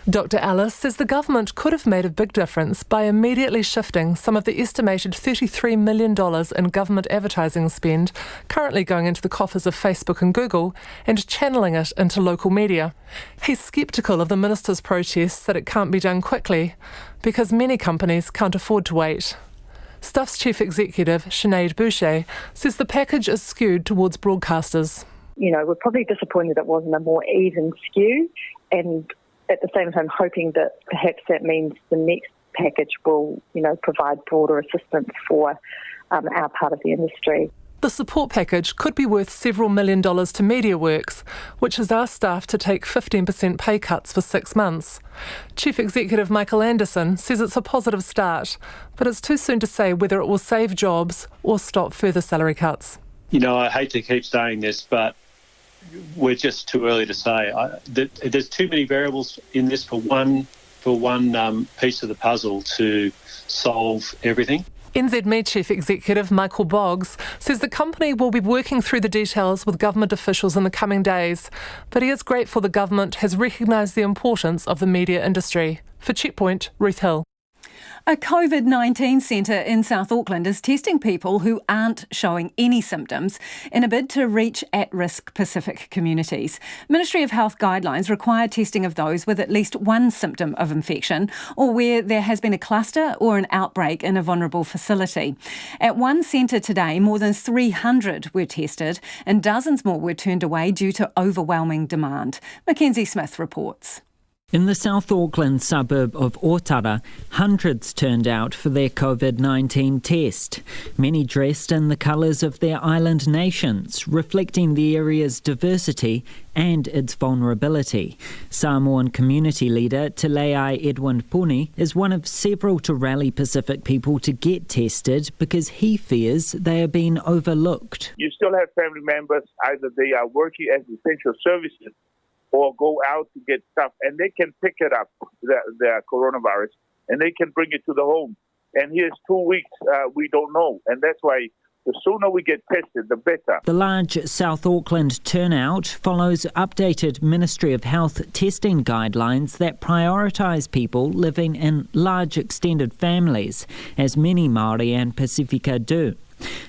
[SPEAKER 20] Dr Ellis says the government could have made a big difference by immediately shifting some of the estimated $33 million in government advertising spend currently going into the coffers of Facebook and Google and channeling it into local media. He's sceptical of the minister's protests that it can't be done quickly because many companies can't afford to wait. Stuff's chief executive, Sinead Boucher, says the package is skewed towards broadcasters.
[SPEAKER 13] You know, we're probably disappointed it wasn't a more even skew, and at the same time hoping that perhaps that means the next package will, provide broader assistance for our part of the industry.
[SPEAKER 20] The support package could be worth several $1 million to MediaWorks, which has asked staff to take 15% pay cuts for 6 months. Chief Executive Michael Anderson says it's a positive start, but it's too soon to say whether it will save jobs or stop further salary cuts.
[SPEAKER 21] I hate to keep saying this, but we're just too early to say. There's too many variables in this for one piece of the puzzle to solve everything.
[SPEAKER 20] NZME Chief Executive Michael Boggs says the company will be working through the details with government officials in the coming days, but he is grateful the government has recognised the importance of the media industry. For Checkpoint, Ruth Hill.
[SPEAKER 4] A COVID-19 centre in South Auckland is testing people who aren't showing any symptoms in a bid to reach at-risk Pacific communities. Ministry of Health guidelines require testing of those with at least one symptom of infection or where there has been a cluster or an outbreak in a vulnerable facility. At one centre today, more than 300 were tested and dozens more were turned away due to overwhelming demand. Mackenzie Smith reports.
[SPEAKER 22] In the South Auckland suburb of Otara, hundreds turned out for their COVID-19 test, many dressed in the colours of their island nations, reflecting the area's diversity and its vulnerability. Samoan community leader Te Leai Edwin Puni is one of several to rally Pacific people to get tested because he fears they are being overlooked.
[SPEAKER 1] You still have family members, either they are working as essential services or go out to get stuff, and they can pick it up, the coronavirus, and they can bring it to the home. And here's 2 weeks, we don't know. And that's why the sooner we get tested, the better.
[SPEAKER 22] The large South Auckland turnout follows updated Ministry of Health testing guidelines that prioritise people living in large extended families, as many Māori and Pacifica do.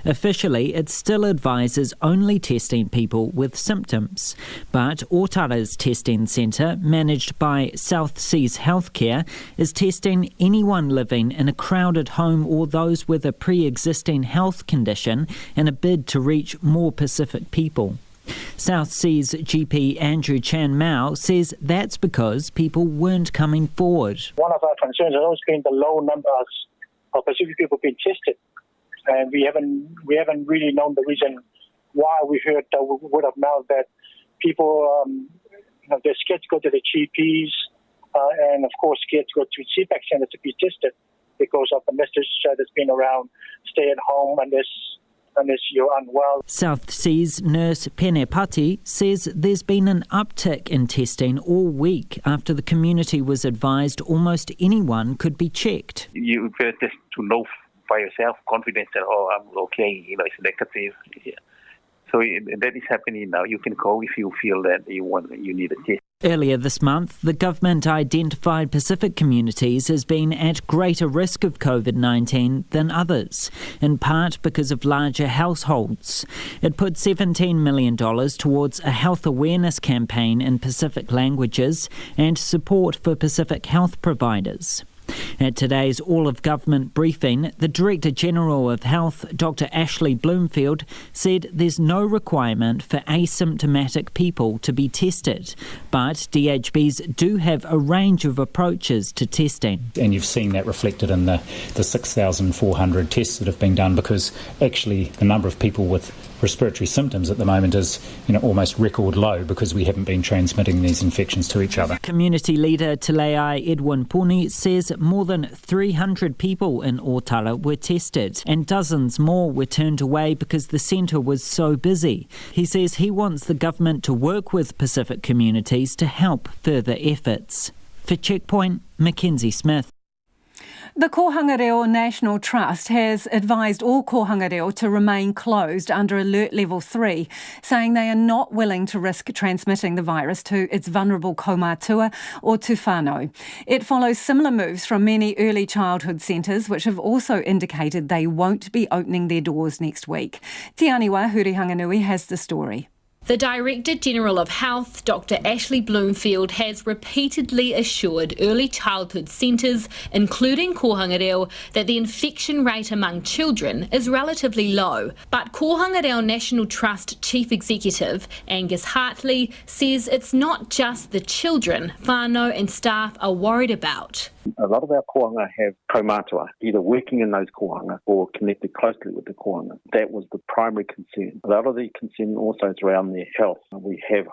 [SPEAKER 22] Officially, it still advises only testing people with symptoms. But Otara's testing centre, managed by South Seas Healthcare, is testing anyone living in a crowded home or those with a pre-existing health condition in a bid to reach more Pacific people. South Seas GP Andrew Chan Mao says that's because people weren't coming forward.
[SPEAKER 23] One of our concerns has always been the low numbers of Pacific people being tested. And we haven't really known the reason why. We heard word of mouth that people, they're scared to go to the GPs and, of course, scared to go to CPAC centers to be tested because of the message that's been around, stay at home unless you're unwell.
[SPEAKER 22] South Seas nurse Pene Pati says there's been an uptick in testing all week after the community was advised almost anyone could be checked.
[SPEAKER 24] You better test to know by yourself, confidence that, I'm okay, it's negative. Yeah. So that is happening now. You can go if you feel that you need a test.
[SPEAKER 22] Earlier this month, the government identified Pacific communities as being at greater risk of COVID-19 than others, in part because of larger households. It put $17 million towards a health awareness campaign in Pacific languages and support for Pacific health providers. At today's all-of-government briefing, the Director-General of Health, Dr. Ashley Bloomfield, said there's no requirement for asymptomatic people to be tested, but DHBs do have a range of approaches to testing.
[SPEAKER 6] And you've seen that reflected in the 6,400 tests that have been done, because actually the number of people with respiratory symptoms at the moment is, almost record low, because we haven't been transmitting these infections to each other.
[SPEAKER 22] Community leader Te Leai Edwin Puni says more than 300 people in Otara were tested and dozens more were turned away because the centre was so busy. He says he wants the government to work with Pacific communities to help further efforts. For Checkpoint, Mackenzie Smith.
[SPEAKER 4] The Kohanga Reo National Trust has advised all Kohanga Reo to remain closed under Alert Level 3, saying they are not willing to risk transmitting the virus to its vulnerable kaumatua or to whānau. It follows similar moves from many early childhood centres, which have also indicated they won't be opening their doors next week. Te Aniwa Hurihanganui has the story.
[SPEAKER 7] The Director-General of Health, Dr. Ashley Bloomfield, has repeatedly assured early childhood centres, including Kohanga Reo, that the infection rate among children is relatively low. But Kohanga Reo National Trust Chief Executive, Angus Hartley, says it's not just the children whānau and staff are worried about.
[SPEAKER 9] A lot of our kohanga have kaumatua, either working in those kohanga or connected closely with the kohanga. That was the primary concern. A lot of the concern also is around their health. We have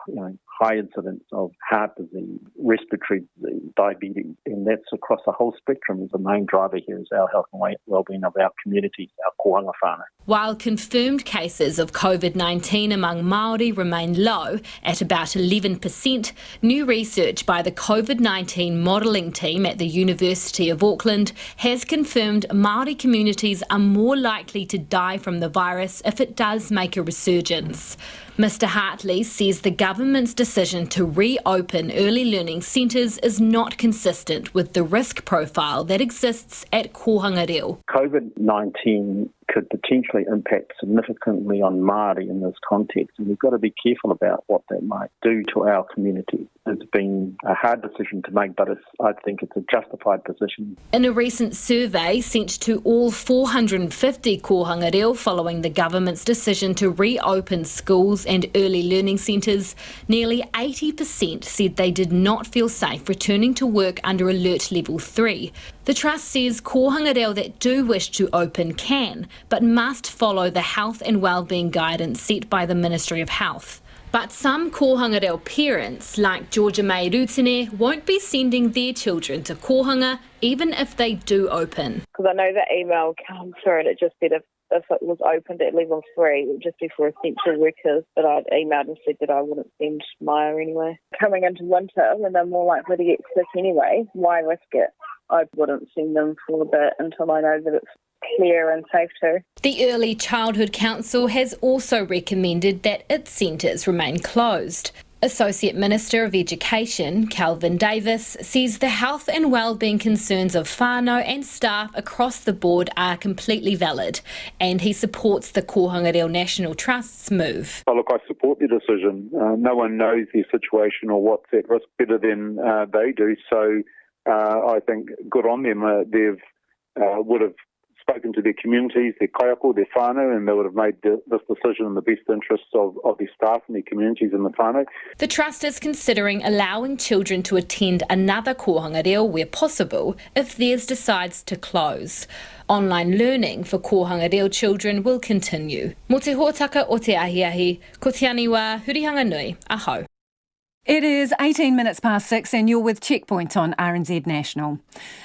[SPEAKER 9] high incidence of heart disease, respiratory disease, diabetes, and that's across the whole spectrum. The main driver here is our health and well-being of our communities, our kohanga whānau.
[SPEAKER 7] While confirmed cases of COVID-19 among Māori remain low at about 11%, new research by the COVID-19 modelling team at the University of Auckland has confirmed Māori communities are more likely to die from the virus if it does make a resurgence. Mr. Hartley says the government's decision to reopen early learning centres is not consistent with the risk profile that exists at Kohanga Reo.
[SPEAKER 9] COVID-19 could potentially impact significantly on Māori in this context, and we've got to be careful about what that might do to our community. It's been a hard decision to make, but I think it's a justified position.
[SPEAKER 7] In a recent survey sent to all 450 Kohanga Reo following the government's decision to reopen schools and early learning centres, nearly 80% said they did not feel safe returning to work under Alert Level 3. The Trust says Kohanga Reo that do wish to open can, but must follow the health and wellbeing guidance set by the Ministry of Health. But some Kohanga Reo parents, like Georgia May Rutine, won't be sending their children to Kohanga even if they do open.
[SPEAKER 11] Because I know the email comes through and it just said if it was opened at level 3, it would just be for essential workers, but I'd emailed and said that I wouldn't send Maya anyway. Coming into winter, when they're more likely to get sick anyway, why risk it? I wouldn't send them for a bit until I know that it's clear and safe too.
[SPEAKER 7] The Early Childhood Council has also recommended that its centres remain closed. Associate Minister of Education, Calvin Davis, says the health and wellbeing concerns of whānau and staff across the board are completely valid, and he supports the Kohanga Reo National Trust's move.
[SPEAKER 14] Oh, look, I support the decision. No one knows their situation or what's at risk better than they do, so I think good on them. They've would have spoken to their communities, their kaiako, their whānau, and they would have made this decision in the best interests of their staff and their communities in the whānau.
[SPEAKER 7] The Trust is considering allowing children to attend another Kohanga Reo where possible if theirs decides to close. Online learning for Kohanga Reo children will continue. Mo te hōtaka o te ahiahi, ko te aniwa Hurihanganui, aho.
[SPEAKER 4] It is 18 minutes past 6 and you're with Checkpoint on RNZ National.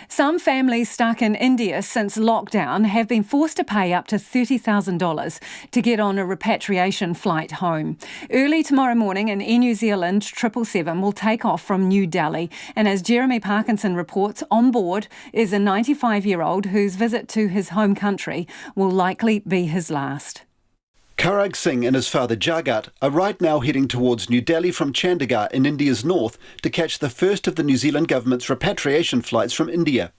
[SPEAKER 4] Some families stuck in India since lockdown have been forced to pay up to $30,000 to get on a repatriation flight home. Early tomorrow morning, an Air New Zealand 777 will take off from New Delhi, and as Jeremy Parkinson reports, on board is a 95-year-old whose visit to his home country will likely be his last.
[SPEAKER 10] Karag Singh and his father Jagat are right now heading towards New Delhi from Chandigarh in India's north to catch the first of the New Zealand government's repatriation flights from India.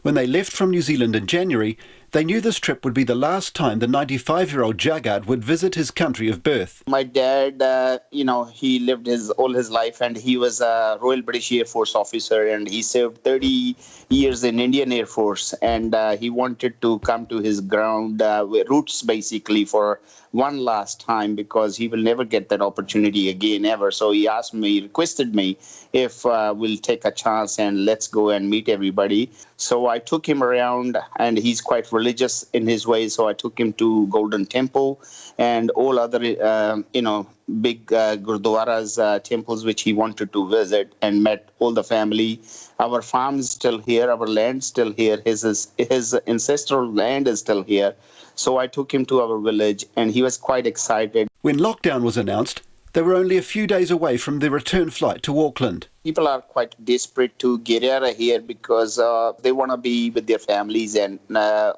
[SPEAKER 10] When they left from New Zealand in January, they knew this trip would be the last time the 95-year-old Jagat would visit his country of birth.
[SPEAKER 15] My dad, he lived all his life, and he was a Royal British Air Force officer, and he served 30 years in Indian Air Force, and he wanted to come to his ground roots basically for one last time, because he will never get that opportunity again ever. So he requested me if we'll take a chance and let's go and meet everybody. So I took him around, and he's quite religious in his way, so I took him to Golden Temple and all other big gurdwaras, temples which he wanted to visit, and met all the family. Our farm's still here, our land's still here, his ancestral land is still here. So I took him to our village, and he was quite excited.
[SPEAKER 10] When lockdown was announced, they were only a few days away from their return flight to Auckland.
[SPEAKER 15] People are quite desperate to get out of here because they want to be with their families and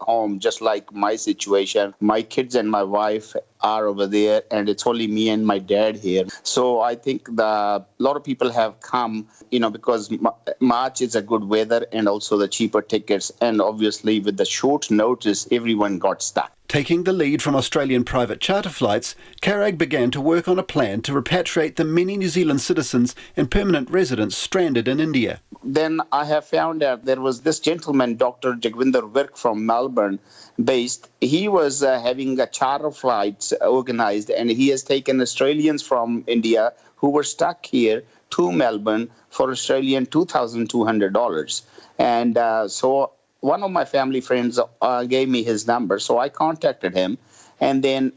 [SPEAKER 15] home, just like my situation. My kids and my wife are over there, and it's only me and my dad here. So I think a lot of people have come, because March is a good weather and also the cheaper tickets. And obviously with the short notice, everyone got stuck.
[SPEAKER 10] Taking the lead from Australian private charter flights, Karag began to work on a plan to repatriate the many New Zealand citizens and permanent residents stranded in India.
[SPEAKER 15] Then I have found out there was this gentleman, Dr. Jagwinder Virk from Melbourne based. He was having a charter flights organized, and he has taken Australians from India who were stuck here to Melbourne for Australian $2,200. And so one of my family friends gave me his number, so I contacted him, and then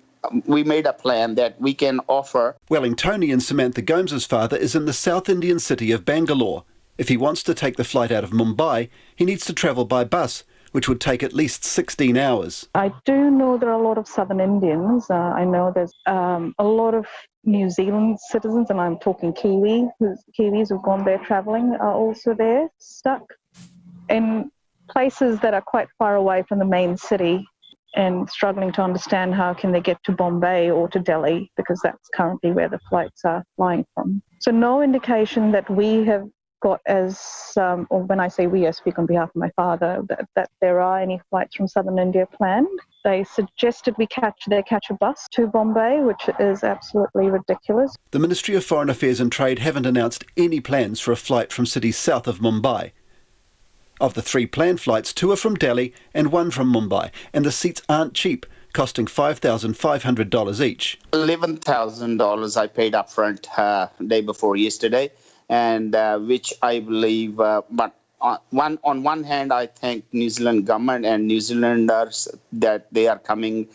[SPEAKER 15] we made a plan that we can offer.
[SPEAKER 10] Wellingtonian Samantha Gomes' father is in the South Indian city of Bangalore. If he wants to take the flight out of Mumbai, he needs to travel by bus, which would take at least 16 hours.
[SPEAKER 16] I do know there are a lot of Southern Indians. I know there's a lot of New Zealand citizens, and I'm talking Kiwis who've gone there travelling, are also there, stuck in places that are quite far away from the main city and struggling to understand how can they get to Bombay or to Delhi, because that's currently where the flights are flying from. So no indication that we have got or when I say we, I speak on behalf of my father, that there are any flights from southern India planned. They suggested they catch a bus to Bombay, which is absolutely ridiculous.
[SPEAKER 10] The Ministry of Foreign Affairs and Trade haven't announced any plans for a flight from cities south of Mumbai. Of the 3 planned flights, 2 are from Delhi and 1 from Mumbai, and the seats aren't cheap, costing $5,500 each.
[SPEAKER 15] $11,000 I paid up front day before yesterday, and which I believe, but on one hand, I thank New Zealand government and New Zealanders that they are coming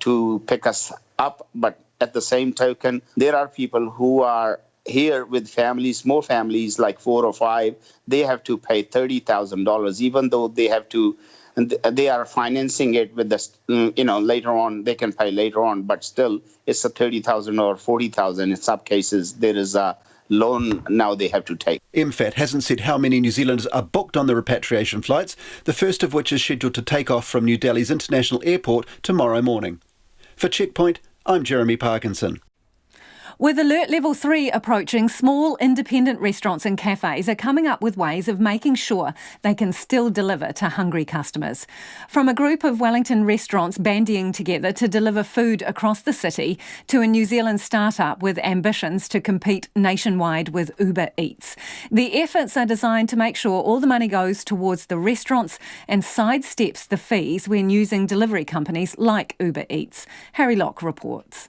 [SPEAKER 15] to pick us up, but at the same token, there are people who are here with families, more families like 4 or 5, they have to pay $30,000, even though they are financing it with this, later on, they can pay later on, but still it's a $30,000 or $40,000. In some cases, there is a loan now they have to take.
[SPEAKER 10] MFAT hasn't said how many New Zealanders are booked on the repatriation flights, the first of which is scheduled to take off from New Delhi's International Airport tomorrow morning. For Checkpoint, I'm Jeremy Parkinson.
[SPEAKER 4] With Alert Level 3 approaching, small independent restaurants and cafes are coming up with ways of making sure they can still deliver to hungry customers. From a group of Wellington restaurants bandying together to deliver food across the city to a New Zealand startup with ambitions to compete nationwide with Uber Eats. The efforts are designed to make sure all the money goes towards the restaurants and sidesteps the fees when using delivery companies like Uber Eats. Harry Locke reports.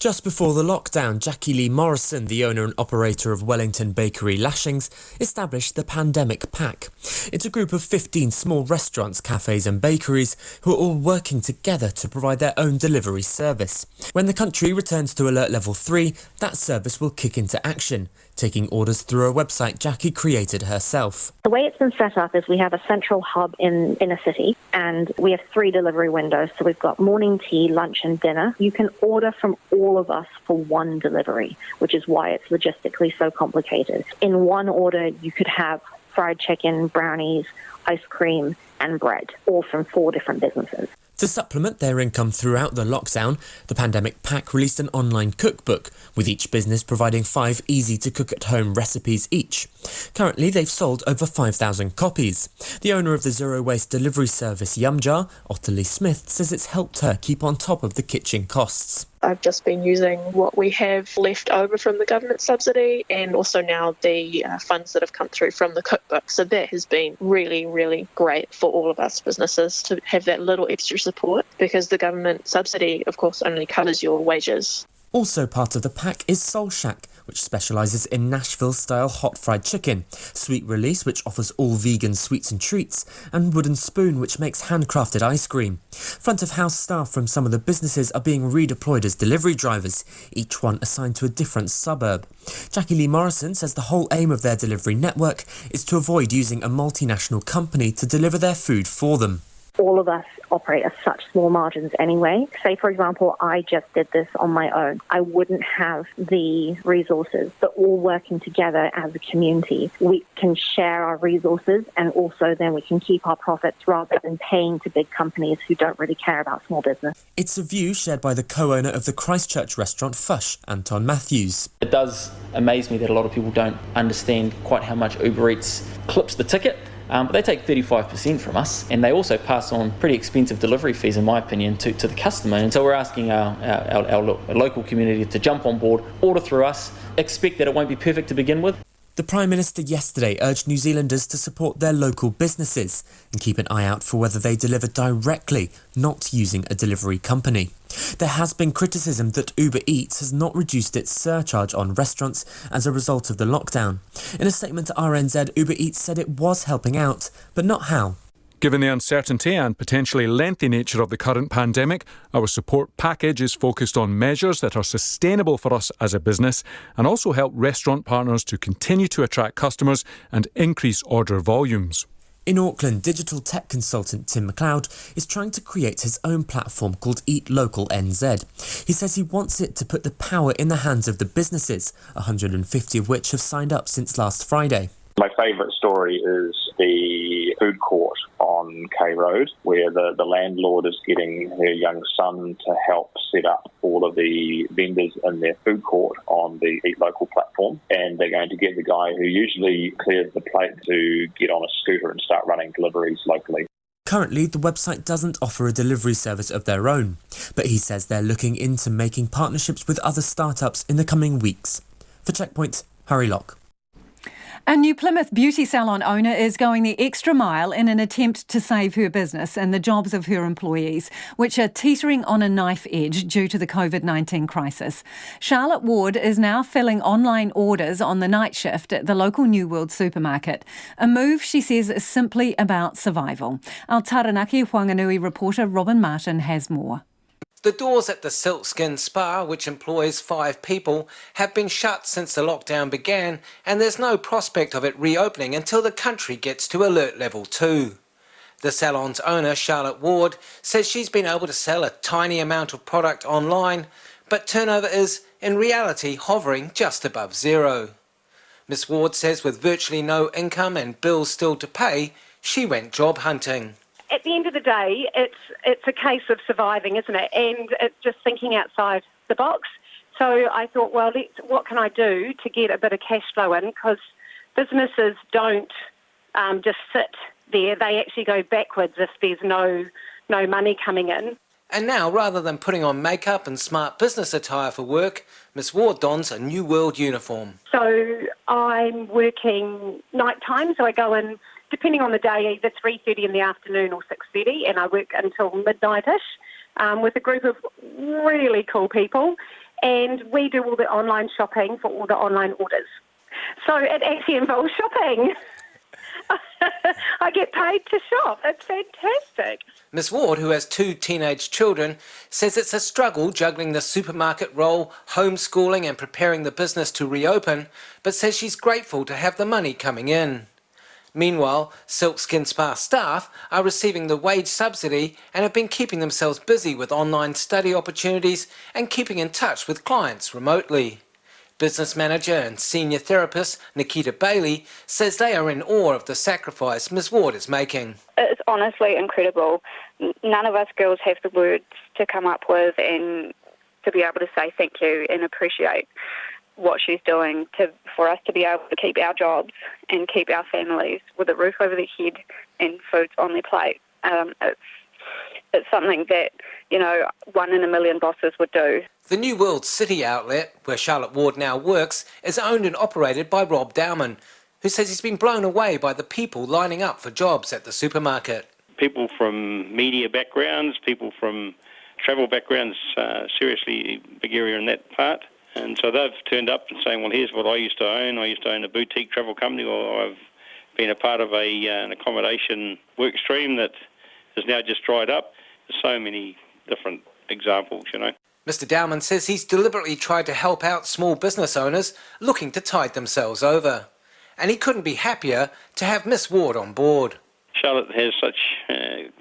[SPEAKER 17] Just before the lockdown, Jackie Lee Morrison, the owner and operator of Wellington Bakery Lashings, established the Pandemic Pack. It's a group of 15 small restaurants, cafes and bakeries who are all working together to provide their own delivery service. When the country returns to Alert Level 3, that service will kick into action, taking orders through a website Jackie created herself.
[SPEAKER 18] The way it's been set up is we have a central hub in a city, and we have 3 delivery windows. So we've got morning tea, lunch and dinner. You can order from all of us for 1 delivery, which is why it's logistically so complicated. In 1 order, you could have fried chicken, brownies, ice cream and bread, all from 4 different businesses.
[SPEAKER 17] To supplement their income throughout the lockdown, the Pandemic Pack released an online cookbook, with each business providing 5 easy-to-cook-at-home recipes each. Currently, they've sold over 5,000 copies. The owner of the zero-waste delivery service Yumjar, Ottilie Smith, says it's helped her keep on top of the kitchen costs.
[SPEAKER 3] I've just been using what we have left over from the government subsidy and also now the funds that have come through from the cookbook. So that has been really, really great for all of us businesses to have that little extra support, because the government subsidy, of course, only covers your wages.
[SPEAKER 17] Also part of the pack is Soul Shack, which specialises in Nashville-style hot fried chicken, Sweet Release, which offers all vegan sweets and treats, and Wooden Spoon, which makes handcrafted ice cream. Front-of-house staff from some of the businesses are being redeployed as delivery drivers, each one assigned to a different suburb. Jackie Lee Morrison says the whole aim of their delivery network is to avoid using a multinational company to deliver their food for them.
[SPEAKER 18] All of us operate at such small margins anyway. Say, for example, I just did this on my own. I wouldn't have the resources, but all working together as a community, we can share our resources and also then we can keep our profits rather than paying to big companies who don't really care about small business.
[SPEAKER 17] It's a view shared by the co-owner of the Christchurch restaurant Fush, Anton Matthews.
[SPEAKER 5] It does amaze me that a lot of people don't understand quite how much Uber Eats clips the ticket. But they take 35% from us, and they also pass on pretty expensive delivery fees, in my opinion, to the customer. And so we're asking our local community to jump on board, order through us, expect that it won't be perfect to begin with.
[SPEAKER 17] The Prime Minister yesterday urged New Zealanders to support their local businesses and keep an eye out for whether they deliver directly, not using a delivery company. There has been criticism that Uber Eats has not reduced its surcharge on restaurants as a result of the lockdown. In a statement to RNZ, Uber Eats said it was helping out, but not how.
[SPEAKER 8] Given the uncertainty and potentially lengthy nature of the current pandemic, our support package is focused on measures that are sustainable for us as a business and also help restaurant partners to continue to attract customers and increase order volumes.
[SPEAKER 17] In Auckland, digital tech consultant Tim McLeod is trying to create his own platform called Eat Local NZ. He says he wants it to put the power in the hands of the businesses, 150 of which have signed up since last Friday.
[SPEAKER 19] My favourite story is the food court on K Road, where the landlord is getting her young son to help set up all of the vendors in their food court on the Eat Local platform. And they're going to get the guy who usually clears the plate to get on a scooter and start running deliveries locally.
[SPEAKER 17] Currently, the website doesn't offer a delivery service of their own, but he says they're looking into making partnerships with other startups in the coming weeks. For Checkpoint, Harry Locke.
[SPEAKER 4] A New Plymouth beauty salon owner is going the extra mile in an attempt to save her business and the jobs of her employees, which are teetering on a knife edge due to the COVID-19 crisis. Charlotte Ward is now filling online orders on the night shift at the local New World supermarket. A move, she says, is simply about survival. Our Taranaki Whanganui reporter Robin Martin has more.
[SPEAKER 25] The doors at the Silk Skin Spa, which employs 5 people, have been shut since the lockdown began, and there's no prospect of it reopening until the country gets to alert level 2. The salon's owner, Charlotte Ward, says she's been able to sell a tiny amount of product online, but turnover is, in reality, hovering just above zero. Miss Ward says with virtually no income and bills still to pay, she went job hunting.
[SPEAKER 26] At the end of the day, it's a case of surviving, isn't it? And it's just thinking outside the box. So I thought, well, what can I do to get a bit of cash flow in? Because businesses don't just sit there. They actually go backwards if there's no money coming in.
[SPEAKER 25] And now, rather than putting on makeup and smart business attire for work, Miss Ward dons a New World uniform.
[SPEAKER 26] So I'm working night time, so I go in, depending on the day, either 3:30 in the afternoon or 6:30, and I work until midnight-ish with a group of really cool people, and we do all the online shopping for all the online orders. So it actually involves shopping. I get paid to shop. It's fantastic.
[SPEAKER 25] Miss Ward, who has 2 teenage children, says it's a struggle juggling the supermarket role, homeschooling and preparing the business to reopen, but says she's grateful to have the money coming in. Meanwhile, Silk Skin Spa staff are receiving the wage subsidy and have been keeping themselves busy with online study opportunities and keeping in touch with clients remotely. Business manager and senior therapist Nikita Bailey says they are in awe of the sacrifice Ms Ward is making.
[SPEAKER 1] It's honestly incredible. None of us girls have the words to come up with and to be able to say thank you and appreciate what she's doing for us to be able to keep our jobs and keep our families with a roof over their head and food on their plate. It's something that, 1 in a million bosses would do.
[SPEAKER 25] The New World City outlet, where Charlotte Ward now works, is owned and operated by Rob Dowman, who says he's been blown away by the people lining up for jobs at the supermarket.
[SPEAKER 2] People from media backgrounds, people from travel backgrounds, seriously big area in that part. And so they've turned up and saying, well, here's what I used to own. I used to own a boutique travel company, or I've been a part of an accommodation work stream that has now just dried up. There's so many different examples,
[SPEAKER 25] Mr Dowman says he's deliberately tried to help out small business owners looking to tide themselves over. And he couldn't be happier to have Miss Ward on board.
[SPEAKER 2] Charlotte has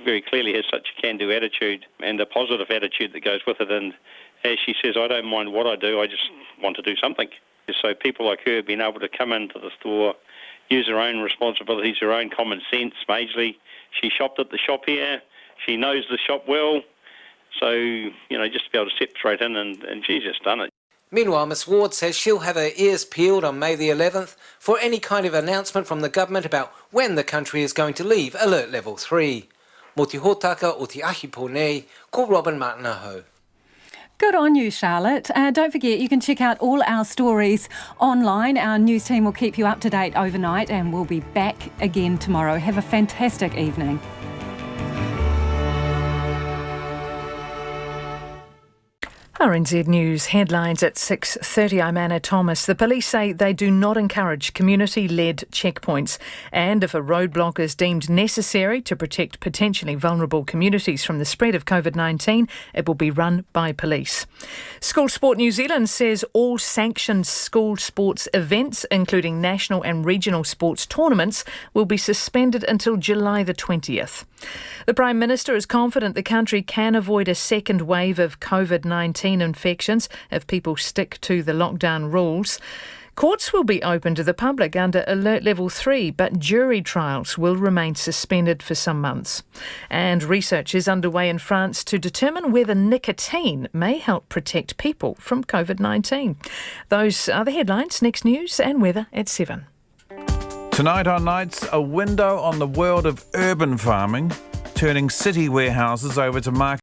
[SPEAKER 2] very clearly has such a can-do attitude and a positive attitude that goes with it. And as she says, I don't mind what I do, I just want to do something. So people like her have been able to come into the store, use their own responsibilities, her own common sense majorly. She shopped at the shop here. She knows the shop well. So, just to be able to step straight in and she's just done it.
[SPEAKER 25] Meanwhile, Miss Ward says she'll have her ears peeled on May the 11th for any kind of announcement from the government about when the country is going to leave Alert Level 3. Mo te hōtaka o te ahi pōnei, ko Robin Martinaho.
[SPEAKER 4] Good on you, Charlotte. Don't forget, you can check out all our stories online. Our news team will keep you up to date overnight and we'll be back again tomorrow. Have a fantastic evening.
[SPEAKER 12] RNZ News headlines at 6:30. I'm Anna Thomas. The police say they do not encourage community-led checkpoints, and if a roadblock is deemed necessary to protect potentially vulnerable communities from the spread of COVID-19, it will be run by police. School Sport New Zealand says all sanctioned school sports events, including national and regional sports tournaments, will be suspended until July the 20th. The Prime Minister is confident the country can avoid a second wave of COVID-19 infections if people stick to the lockdown rules. Courts will be open to the public under Alert Level 3, but jury trials will remain suspended for some months. And research is underway in France to determine whether nicotine may help protect people from COVID-19. Those are the headlines. Next news and weather at 7.
[SPEAKER 13] Tonight on Nights, a window on the world of urban farming, turning city warehouses over to market